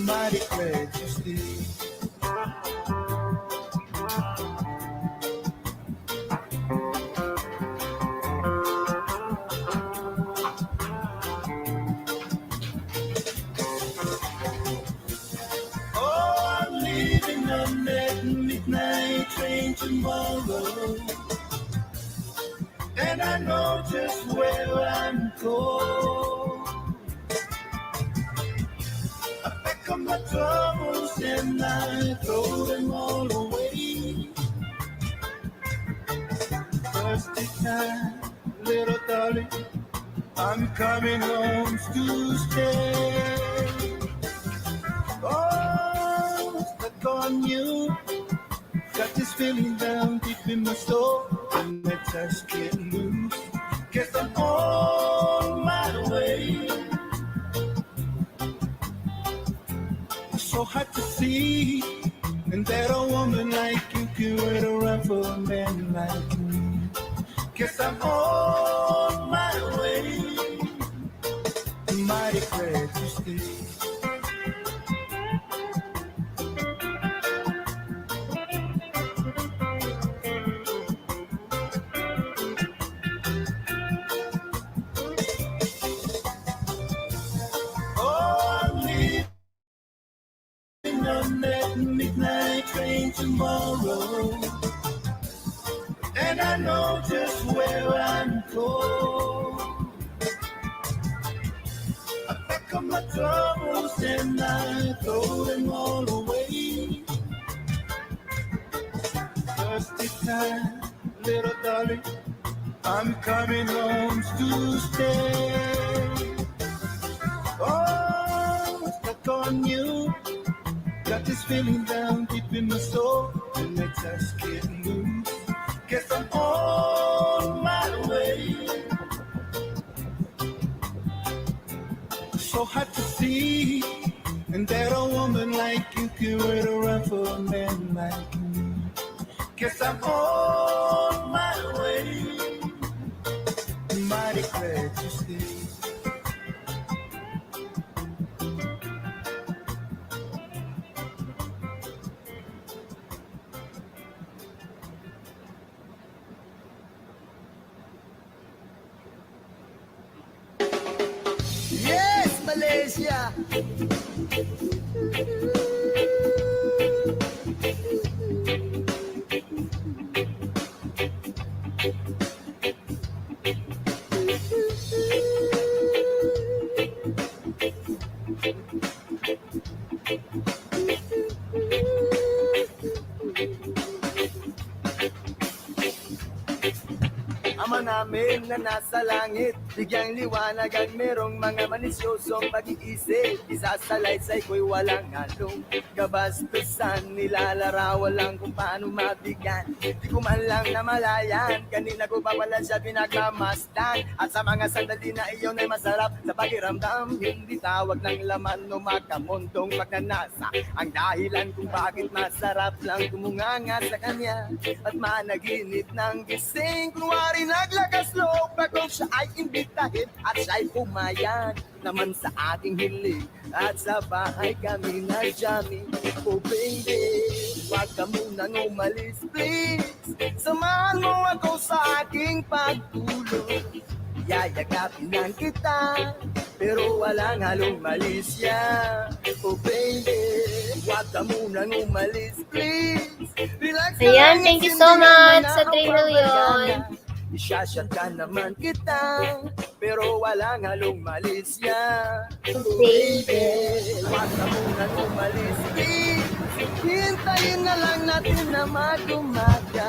Mighty glad you stay. Tomorrow, and I know just where I'm going. I pick up my troubles and I throw them all away. First time, little darling, I'm coming home to stay. Oh, stuck on you. Got this feeling down deep in my soul, and I just can't lose. Guess I'm on my way. So hard to see, and that a woman like you can wait around for a man like me. Guess I'm on my way. Mighty glad to stay. On that midnight train tomorrow, and I know just where I'm going. I pick up my troubles and I throw them all away. Thirsty time, little darling, I'm coming home to stay. Oh, stuck on you. Got this feeling down deep in my soul, and I just can't lose. Guess I'm on my way. So hard to see, and that a woman like you can wait around for a man like me. Guess I'm on my way. Mighty glad to stay. Yes, Malaysia. Ama namin na nasa langit, bigyang liwanag ang merong mga manisyosong pag-iisip. Isasalaysay ko'y walang halong kabastusan, nilalarawan lang kung paano mabigyan. Di ko man lang namalayan, kanina ko pa pala siya pinagmamasdan. At sa mga sandali na iyon ay masarap sa pakiramdam, hindi tawag ng laman o makamundong magnanasa. Ang dahilan kung bakit masarap lang tumunganga sa kanya at managinip ng gising. Kunwari naglakas loob ako siya ay imbitahin at siya'y pumayag naman sa aking hiling. At sa bahay kami nag-jamming. Oh baby, wag ka munang umalis please. Samahan mo ako sa aking pagtulog. Yayagapin lang kita, pero walang halong malisya. Oh baby, wag ka munang umalis please. Relax ka Ayan, lang, thank you hindi so naman much sa ako 3 million. papagana. Isyashot ka naman kita, pero walang halong malisya. Oh baby, wag ka munang umalis please. Hintayin na lang natin na mag-umaga.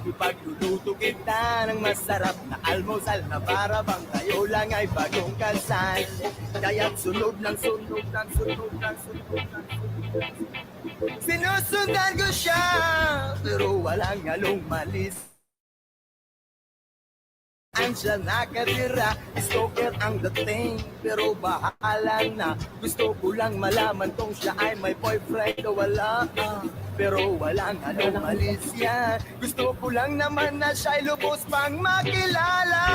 Ipagluluto kita ng masarap na almusal na para bang kayo lang ay bagong kasal. Kaya't sunod ng sunod ng sunod ng sunod ng sunod. Sinusundan ko siya, pero walang halong malis. Andiyan nakatira, stalker ang dating, pero bahala na. Gusto ko lang malaman kung siya ay may boyfriend o wala. Pero walang anong malis yan. Gusto ko lang naman na siya'y lubos pang makilala.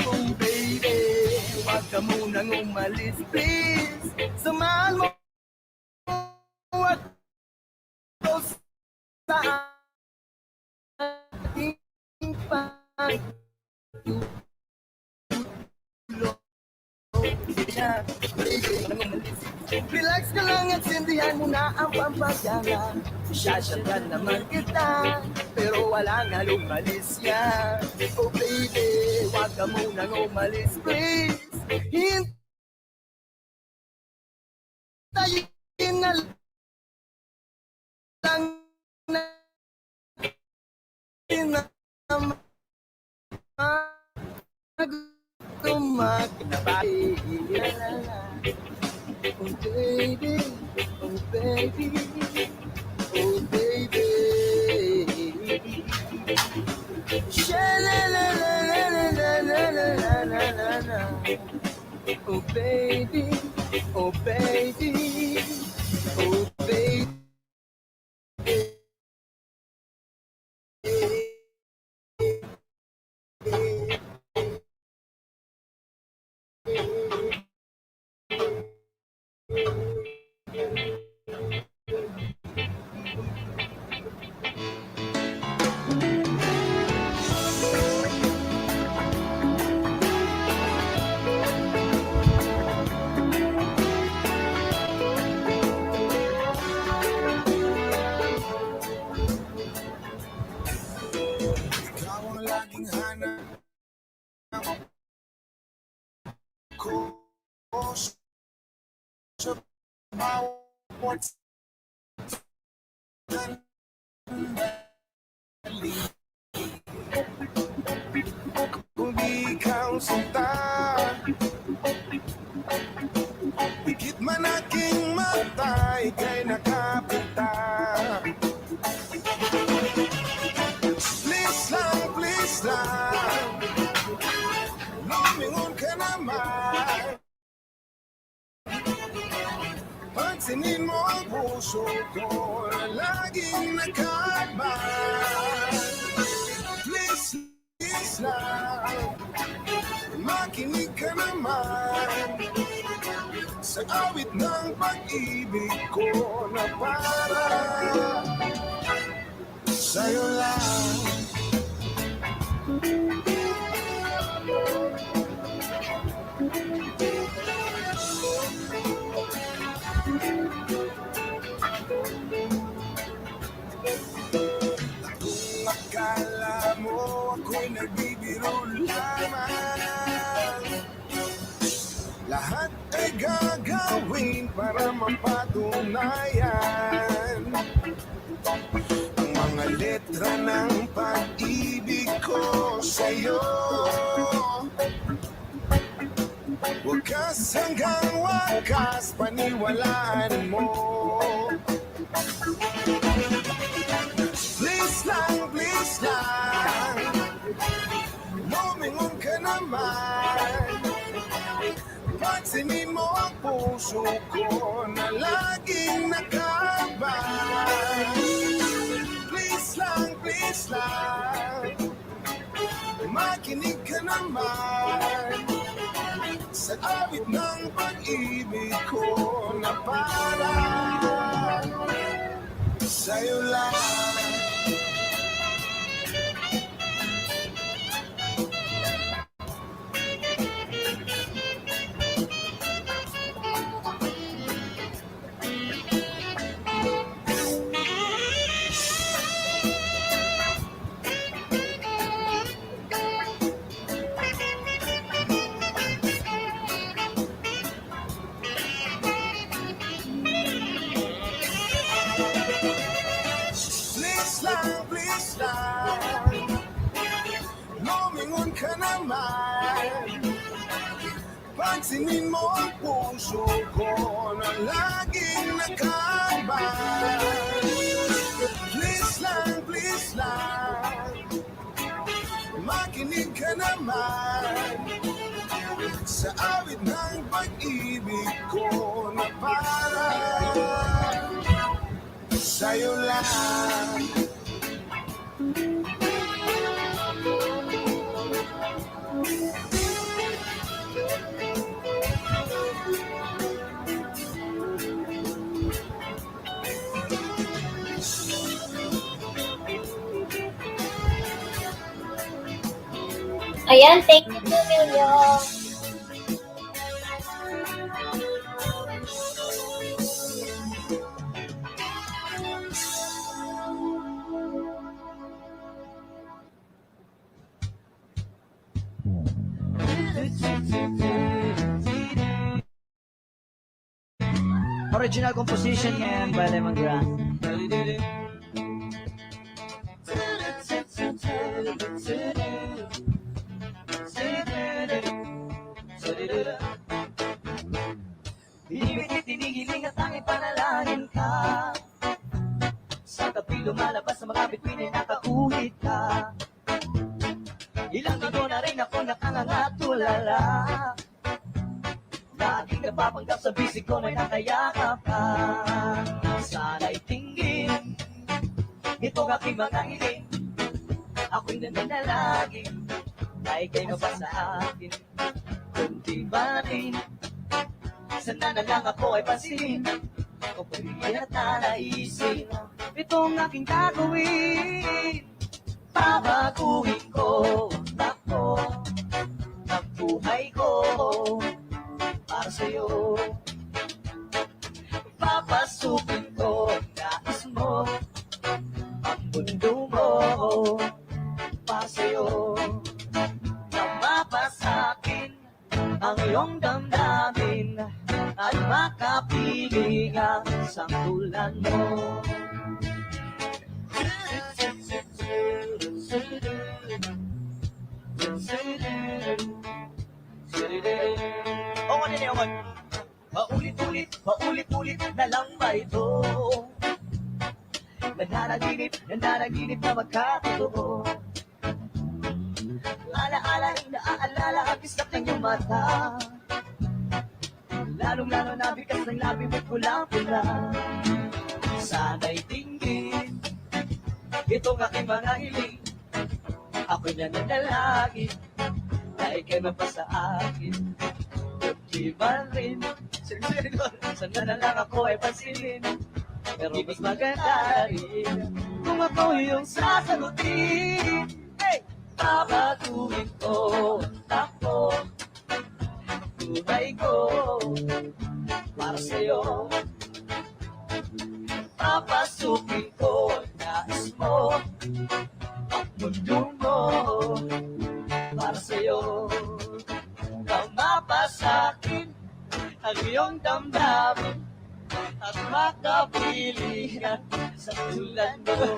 Oh baby, wag ka munang umalis please. na. Relax ka lang at sindihan mo na ang pampagana. Sasyagan naman kita, pero walang halong malis yan. Oh baby, wag ka munang umalis please. Hintayin na lang natin na magkumagkabay. Oh baby, oh baby, oh baby. Sha-la-la-la-la-la-la-la-la-la. Oh baby, oh baby, oh baby. Ikaw ang laging hanap ko sa bawat sandali. Kung di ikaw sinta, higit man aking mata, ika'y nakapita. Please lang, lumingon ka naman. Pansinin mo ang puso ko na laging nakaban. Please lang, makinig ka naman sa awit ng pag-ibig ko na para sa'yo lang. Kung akala mo ako'y nagbibiro lamang, lahat ay gagawin para mapatunayan ang mga letra ng pag-ibig ko sa'yo. Wakas hanggang wakas, paniwalaan mo. Please lang, lumingon ka naman. Pansinin mo ang puso ko na laging nakaban. Please lang, makinig ka naman sa awit ng pag-ibig ko na para sa'yo lang. Please lang, lumingon ka naman. Pansinin mo ang puso ko na laging nakaban. Please lang, makinig ka naman sa awit ng pag-ibig ko na para sa'yo lang. Ayan, thank you, Emilio. Original composition ngayon by Lemongrass. Hinihiling at tanging panalangin ka. Sa gabi lumalabas sa mga bituin ay nakaulit ka. Ilang linggo na rin ako nakangangatulala. Laging napapanggap sa bisig ko may nakayakap ka. Sana'y tinggin itong aking mga hiling. Ako'y nananalangin na ika'y mabasa akin. Kunti ba rin sana na lang ako ay pansinin. Kung pwede at nanaisip itong aking gagawin. Babaguhin ko ang takbo ng buhay ko para sa'yo. Papasukin ko ang nais mo, ang mundo mo para sa'yo. Tama pa sa'kin ang iyong damdamin at makapiling ang sangkulan mo. Ongon din ongon. Paulit-ulit na lang ba ito? Nananaginip na magkatotoo. Alaala, naaalala ang isak ng iyong mata. Lalong-lalo na bigas ng labi mo't pulang-pula. Sana'y tingin itong aking mga hiling. Ako'y nananalangin na ika'y mapasa akin. Di ba rin sana na lang ako ay pansinin. Pero mas maganda rin kung ako yung sasagutin. Hey! Babaguhin ko ang takbo buhay ko para sa'yo. Papasukin ko ang nais mo, ang mundo mo para sa'yo. Tama pa sa'kin ang iyong damdamin at makapilingan sa tulad mo.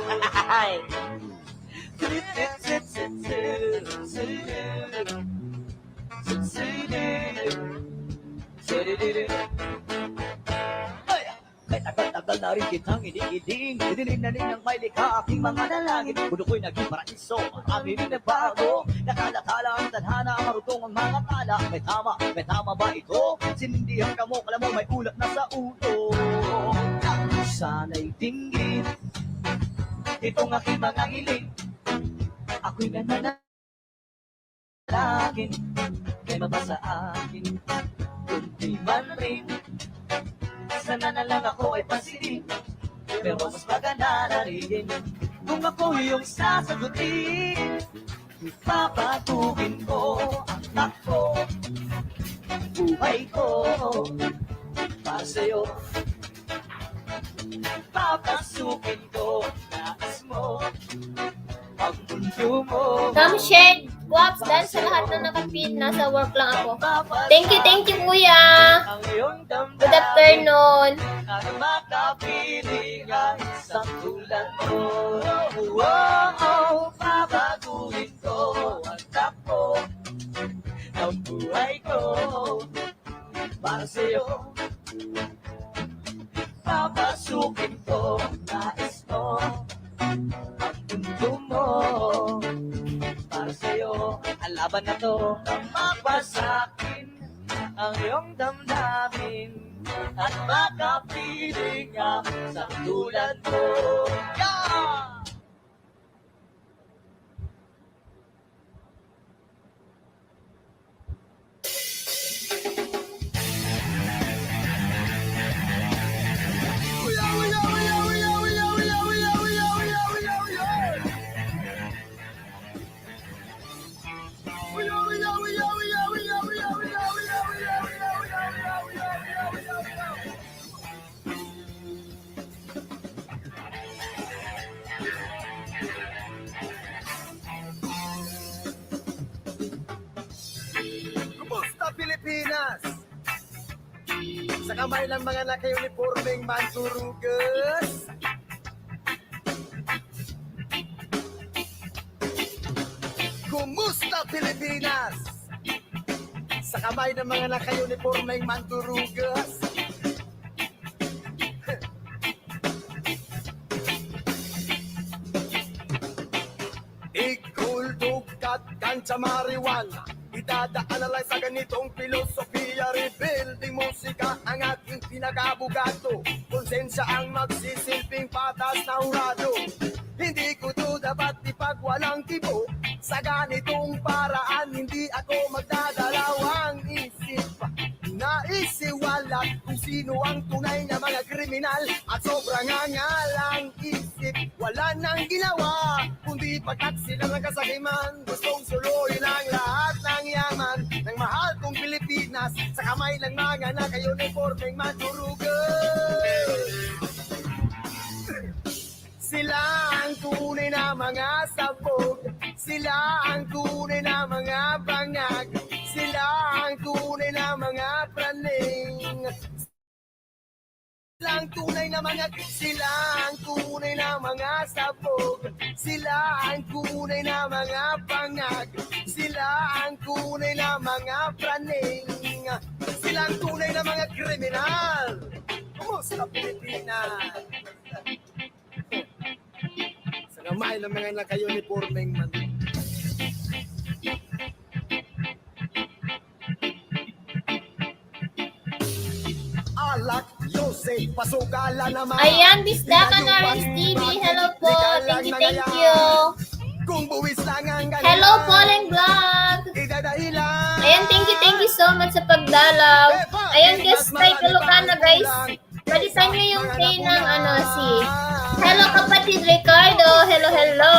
Kahit tagal-tagal na rin kitang inigiling, didinig na rin ang may likha aking mga dalangin. Puno ko'y naging paraiso, ang aming nagbago. Nakalatala ang tadhana, marutong ang mga tala. May tama ba ito? Sinindihan ka mo, alam mo may ulat na sa ulo. Sana'y tingin itong aking mga hiling. Ako'y nananalangin, kaya mabasa akin. Kunti man rin, sana na lang ako ay pansinin. Pero mas maganda na rin kung ako yung sasagutin. Papatuhin ko ang takbo buhay ko para sa'yo. Papasukin ko nais mo ang mundo mo. Damshed, Guaps, dahil sa lahat na nakapin, nasa work lang ako. Thank you, kuya. Ang iyong damdamin, Good afternoon. ang makapiling ang isang tulad mo. Oh, babaguhin ko ang takbo ng buhay ko para sa'yo. Papasukin ko ang nais mo, ang mundo mo para sa'yo. Ang laban na to, mapasakin ang iyong damdamin at makapiling ang sa tulad mo. Yeah! Pilipinas. Sa kamay ng mga naka-uniformeng manturugas. Kumusta Pilipinas? Sa kamay ng mga naka-uniformeng manturugas. Ikultugkat kan sa marijuana. Idadaan na lang sa ganitong filosofiya. Rebuilding musika ang ating pinakabugato. Konsensya ang magsisilbing patas na hurado. Hindi ko to dapat ipagwalang tibo. Sa ganitong paraan hindi ako magdadalawang isip. Naisiwalat kung sino ang tunay na mga kriminal. At sobrang angalang isip. Wala nang ginawa kundi pagtaksilan ng kasakiman. Gustong suluhin ang lahat ng yaman ng mahal kong Pilipinas sa kamay ng mga naka-uniformeng manturugan. Sila ang tunay na mga sabog. Sila ang tunay na mga bangag. Sila ang tunay na mga praning. Sila ang tunay na mga sabog. Sila ang tunay na mga bangag. Sila ang tunay na mga praning. Sila ang tunay na mga kriminal. Kumusta Pilipinas? Sa kamay ng mga naka-uniformeng man. Alak, Yosef, pasugala naman. Ayan, Bisdakan Orange TV. Hello po. Thank you. Kung buwis lang ang ganyan. Hello, Poleng Vlog. Idadahilan. Ayan, thank you so much sa pagdalaw. Ayan, guys, type Ilocana, guys. Palitan nyo yung pay ng si... Hello, kapatid Ricardo. Hello.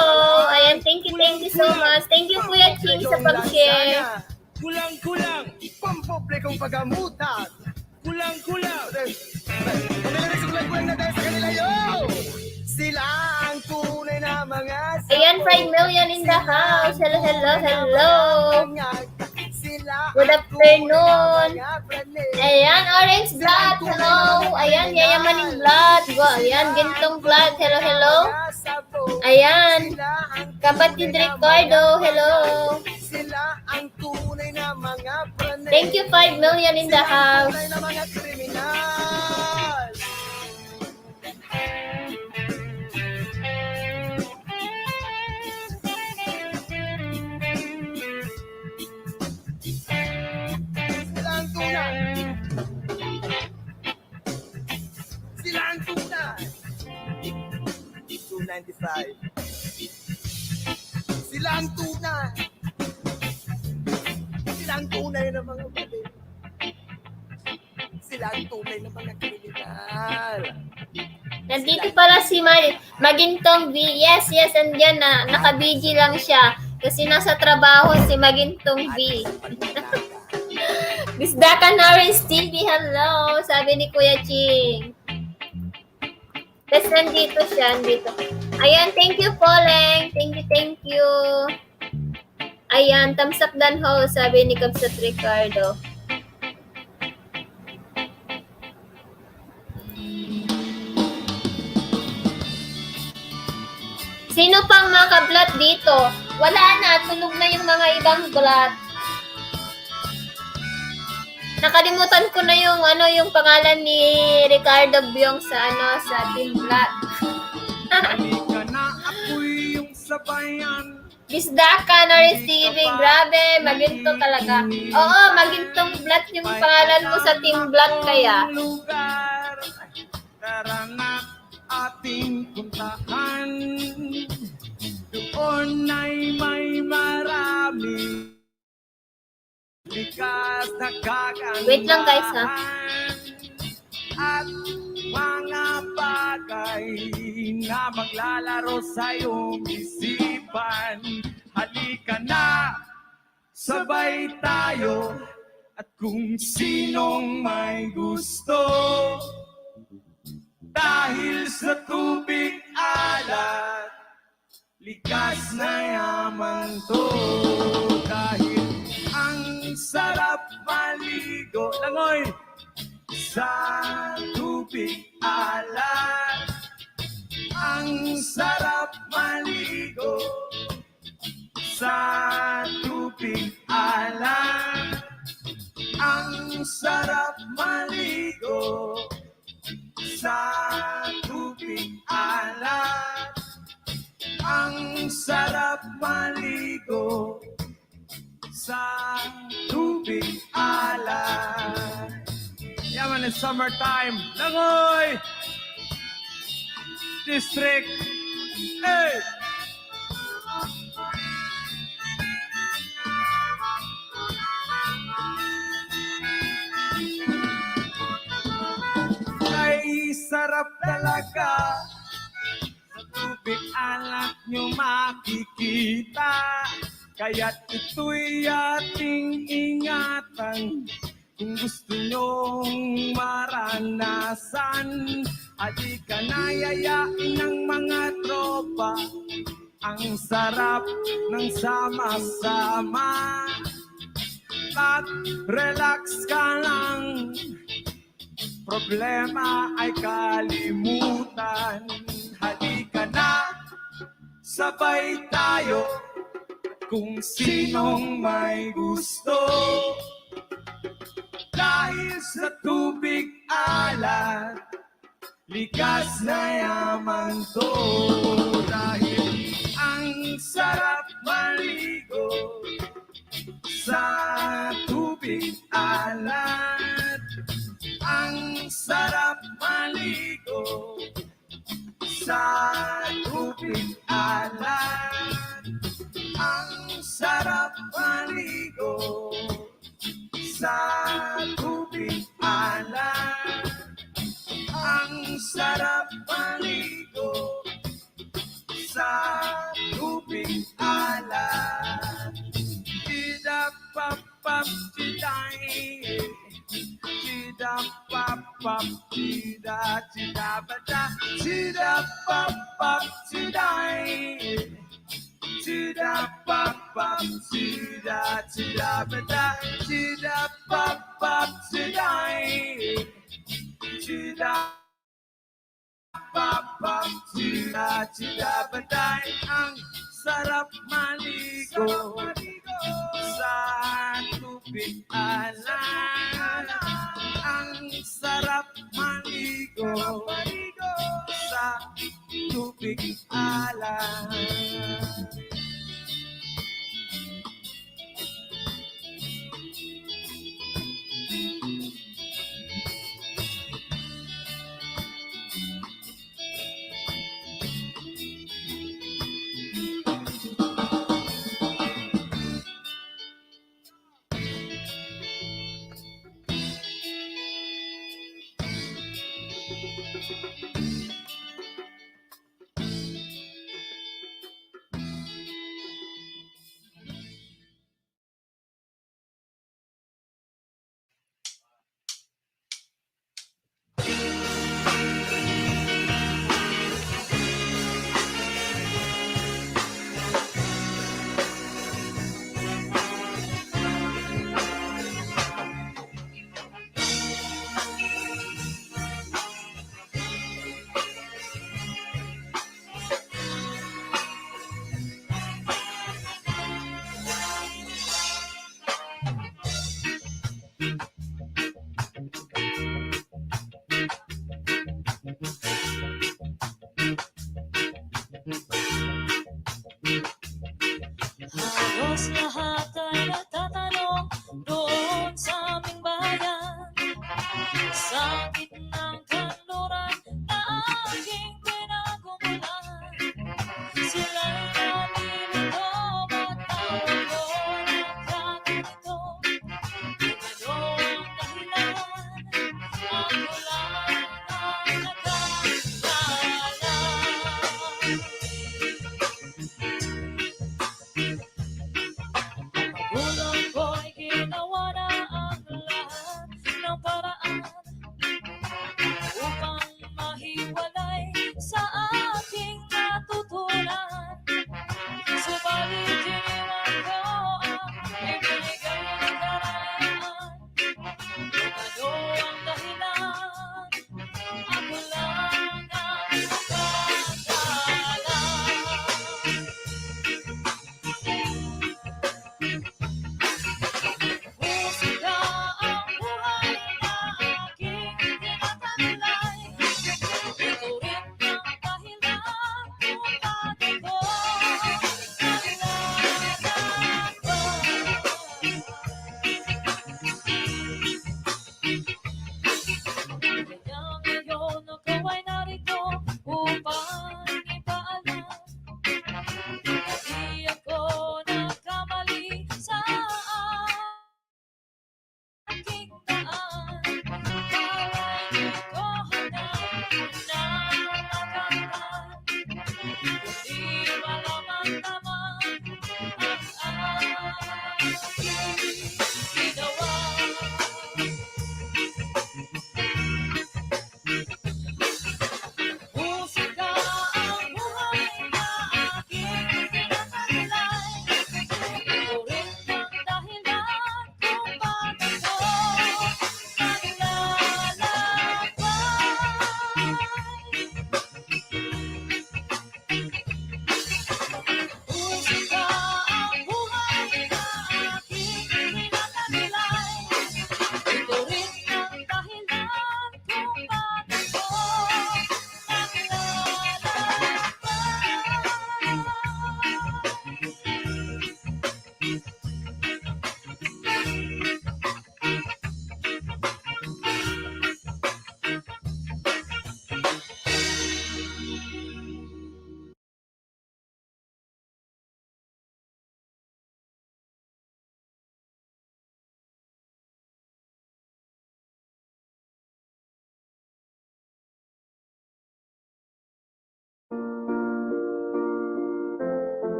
Ayan, thank you so much. Thank you, Kuya Ching, sa pag-share. Kulang-kulang. Pampublikong pagamutan. Kulang-kulang. Kulang na tayo sa kanila, yo! Sila ang tunay na mga... Ayan, 5 million in the house. Hello. Good afternoon. Ayan, Orange Blood. Hello. Ayan, Yayamaning Blood. Ayan, Gintong Blood. Hello. Ayan, kapatid Ricardo. Hello. Sila ang tunay na mga praning. Thank you, 5 million in the house. Tunay na mga kriminal. Sila ang tunay. 295. Sila ang tunay. Sila ang tunay na mga mali. Sila ang tunay na mga kriminal. Nandito pala si Magintong V. Yes, andyan na. Naka-BG lang siya. Kasi nasa trabaho si Magintong V. Bisdakan Orange TV. Hello. Sabi ni Kuya Ching. Tapos nandito siya. Ayan, thank you, Poleng. Thank you. Ayan, tamsak dan ho. Sabi ni Kapsat Ricardo. Sino pang makablat dito? Wala na, tulog na yung mga ibang blat. Nakalimutan ko na yung pangalan ni Ricardo Byong sa Team Blat. Halika na ako'y yung sabayan. Bisdakan or receiving, grabe, maginto talaga. Oo, magintong Blat yung pangalan mo sa Team Blat kaya. Lugar, tara na ating puntahan. Doon ay may marami likas na kagandahan. Wait lang guys ha. At mga bagay na maglalaro sa iyong isipan. Halika na, sabay tayo. At kung sinong may gusto, dahil sa tubig alat, likas na yaman to. Dahil ang sarap maligo. Langoy! Sa tubig alat. Ang sarap maligo. Sa tubig alat. Ang sarap maligo. Sa tubig alat. Ang sarap maligo. Sa tubig alat. Yaman, it's summertime. Langoy! District. Hey! Ay, sarap talaga. Sa tubig alat nyo makikita. Kaya't ito'y ating ingatan. Kung gusto nyong maranasan, halika na yayain ng mga tropa. Ang sarap ng sama-sama. Mag-relax ka lang, problema ay kalimutan. Halika na, sabay tayo. Kung sinong may gusto, dahil sa tubig alat, likas na yaman to. Dahil ang sarap maligo sa tubig alat. Ang sarap maligo sa tubig alat. Ang sarap maligo sa tubig alat. Ang sarap maligo sa tubig alat. Chida-pap-pap, chiday. Chida-pap-pap, chida, chida-bada. Chida-pap-pap, chiday. Chida-pap-pap, chida, chida-bada. Chida-pap-pap, chiday. Chida-pap-pap, chida, chida-bada. Ang sarap maligo sa tubig alat. Ang sarap maligo sa tubig alat.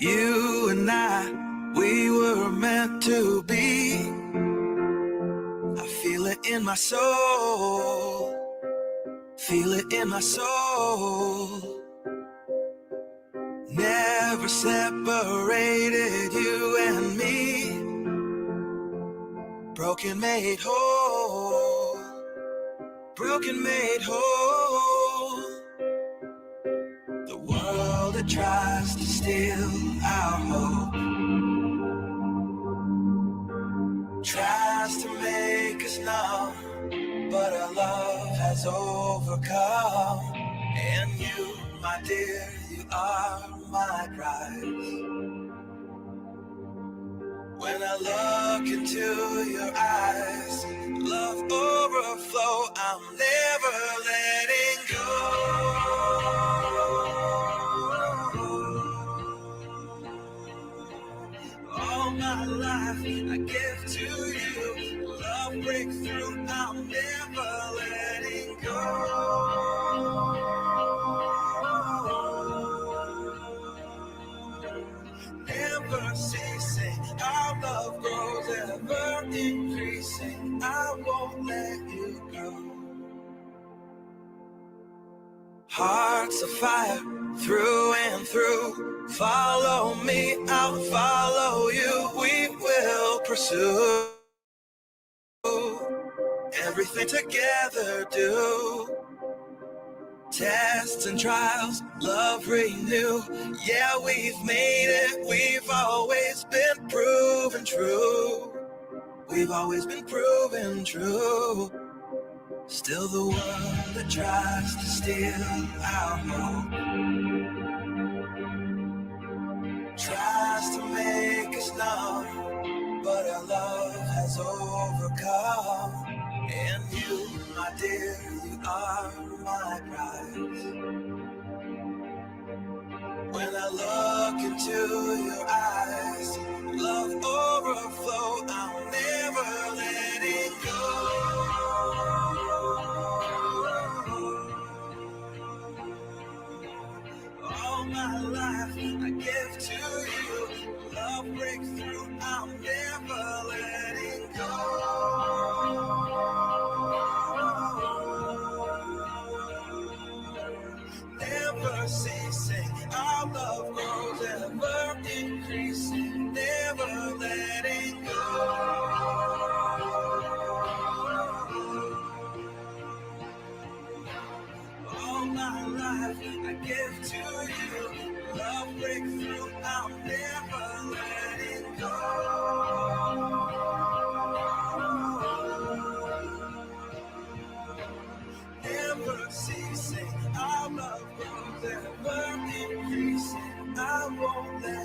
You and I, we were meant to be. I feel it in my soul. Feel it in my soul. Never separated, you and me. Broken made whole. Broken made whole. The world that tries to steal our hope tries to make us numb, but our love has overcome. And you, my dear, you are my prize. When I look into your eyes, love overflow, I'm never letting go. All my life I give to you, love breakthrough, I'm never letting go. Never ceasing, our love grows ever increasing, I won't let you go. Hearts of fire, through and through, follow me, I'll follow you, we will pursue everything together do. Tests and trials, love renew. Yeah, we've made it, we've always been proven true. We've always been proven true. Still the world that tries to steal our hope tries to make us numb, but our love has overcome. And you, my dear, you are my prize. When I look into your eyes, love overflow, I'm never letting go. All my life I give to you, love breakthrough, I'm never letting go. Never ceasing, our love grows ever increasing, never letting go. All my life I give to you, love breakthrough, I'm never letting go. Never ceasing, our love grows ever increasing, I won't let